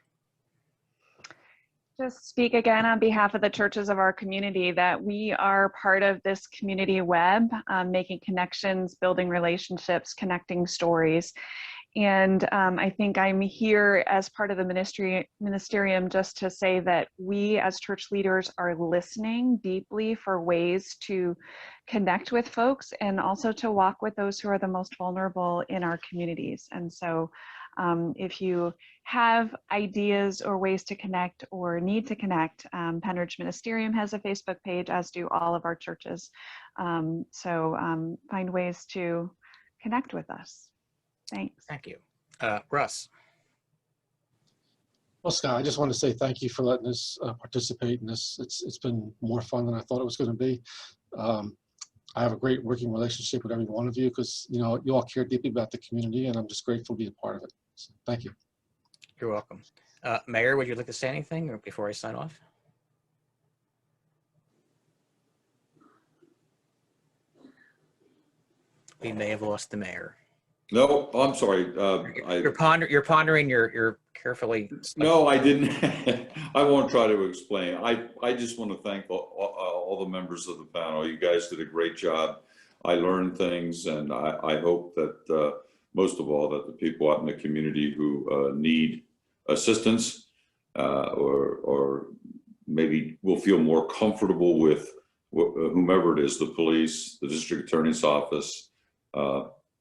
Speaker 7: Just speak again on behalf of the churches of our community that we are part of this community web, making connections, building relationships, connecting stories. And I think I'm here as part of the ministerium just to say that we as church leaders are listening deeply for ways to connect with folks and also to walk with those who are the most vulnerable in our communities. And so if you have ideas or ways to connect or need to connect, Pennridge Ministerium has a Facebook page, as do all of our churches. So find ways to connect with us. Thanks.
Speaker 1: Thank you. Russ?
Speaker 8: Well, Scott, I just want to say thank you for letting us participate in this. It's been more fun than I thought it was going to be. I have a great working relationship with every one of you because, you know, you all care deeply about the community, and I'm just grateful to be a part of it. So, thank you.
Speaker 1: You're welcome. Mayor, would you like to say anything before I sign off? We may have lost the mayor.
Speaker 2: No, I'm sorry.
Speaker 1: You're pondering. You're carefully.
Speaker 2: No, I didn't. I won't try to explain. I just want to thank all the members of the panel. You guys did a great job. I learned things, and I hope that most of all that the people out in the community who need assistance or maybe will feel more comfortable with whomever it is, the police, the district attorney's office,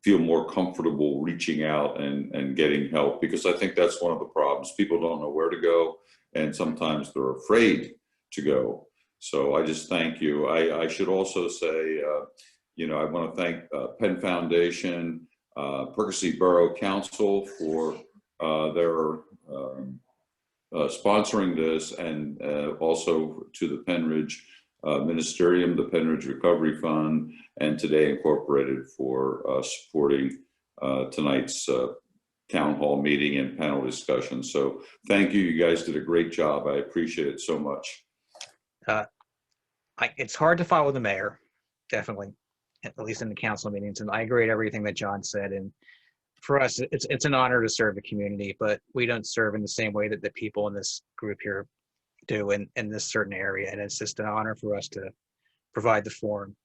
Speaker 2: feel more comfortable reaching out and getting help, because I think that's one of the problems. People don't know where to go, and sometimes they're afraid to go. So I just thank you. I should also say, you know, I want to thank Penn Foundation, Perkasie Borough Council for their sponsoring this, and also to the Pennridge Ministerium, the Pennridge Recovery Fund, and Today Incorporated for supporting tonight's town hall meeting and panel discussion. So thank you. You guys did a great job. I appreciate it so much.
Speaker 1: It's hard to follow the mayor, definitely, at least in the council meetings. And I agree with everything that John said. And for us, it's an honor to serve the community, but we don't serve in the same way that the people in this group here do in this certain area. And it's just an honor for us to provide the forum.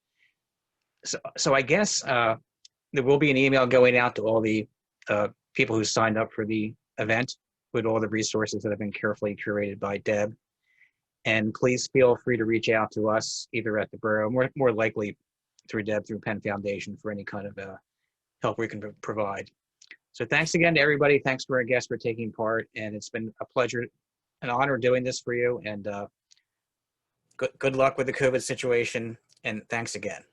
Speaker 1: So I guess there will be an email going out to all the people who signed up for the event with all the resources that have been carefully curated by Deb. And please feel free to reach out to us either at the borough, more likely through Deb, through Penn Foundation, for any kind of help we can provide. So thanks again to everybody. Thanks to our guests for taking part. And it's been a pleasure, an honor doing this for you. And good luck with the COVID situation. And thanks again.